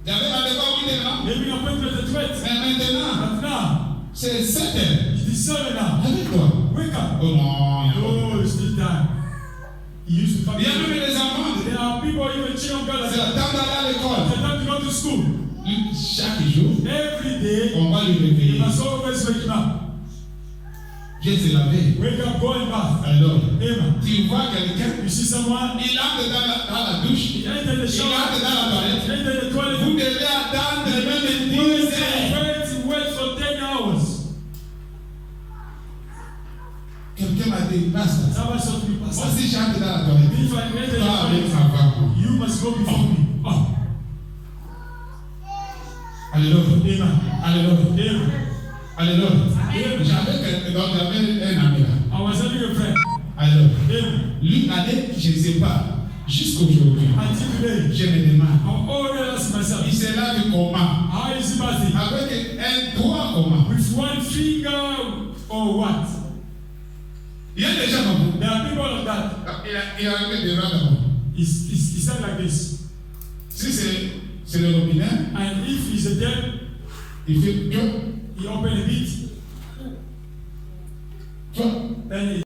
Il y avait rendez-vous à 8 heures. They bring appointment at 12. Mais maintenant, But now, c'est 7 heures. it is 7 now. Avec toi. Wake up. Oh non, il y a Oh, it's still time. He used to Il y a même les enfants. There are people, even children, God, C'est that la temps d'aller à l'école. they have to go to school. Chaque jour, Every day, on va lui you réveiller. must always wake him up. Viens se laver. Wake up, go and bath. Alors, Amen. tu vois quelqu'un, You see someone, il entre dans la douche, he entered the il shower, entre dans la toilette. he entered the toilet. Vous devez attendre même 10 heures. Wait for 10 hours. Quelqu'un m'a dit, basta. Somebody said to me, Moi, Pastor, si j'entre dans la toilette, if I enter the pas avec toilet, avant. you must go before me. Oh. Alléluia. Amen. Alléluia. Amen. Alléluia. J'avais un ami là. I was having a friend. Alors, Amen. lui allait, je ne sais pas, jusqu'aujourd'hui, Until today, je me demande, I'm always asking myself, il se lave comment? how is he bathing? Avec un doigt comment? With one finger or what? Il y a des gens comme vous. There are people like that. Il a avec des bras d'abord. He said like this. Si c'est le robinet, And if he's a dead, il fait que, he open a bit, toi, then he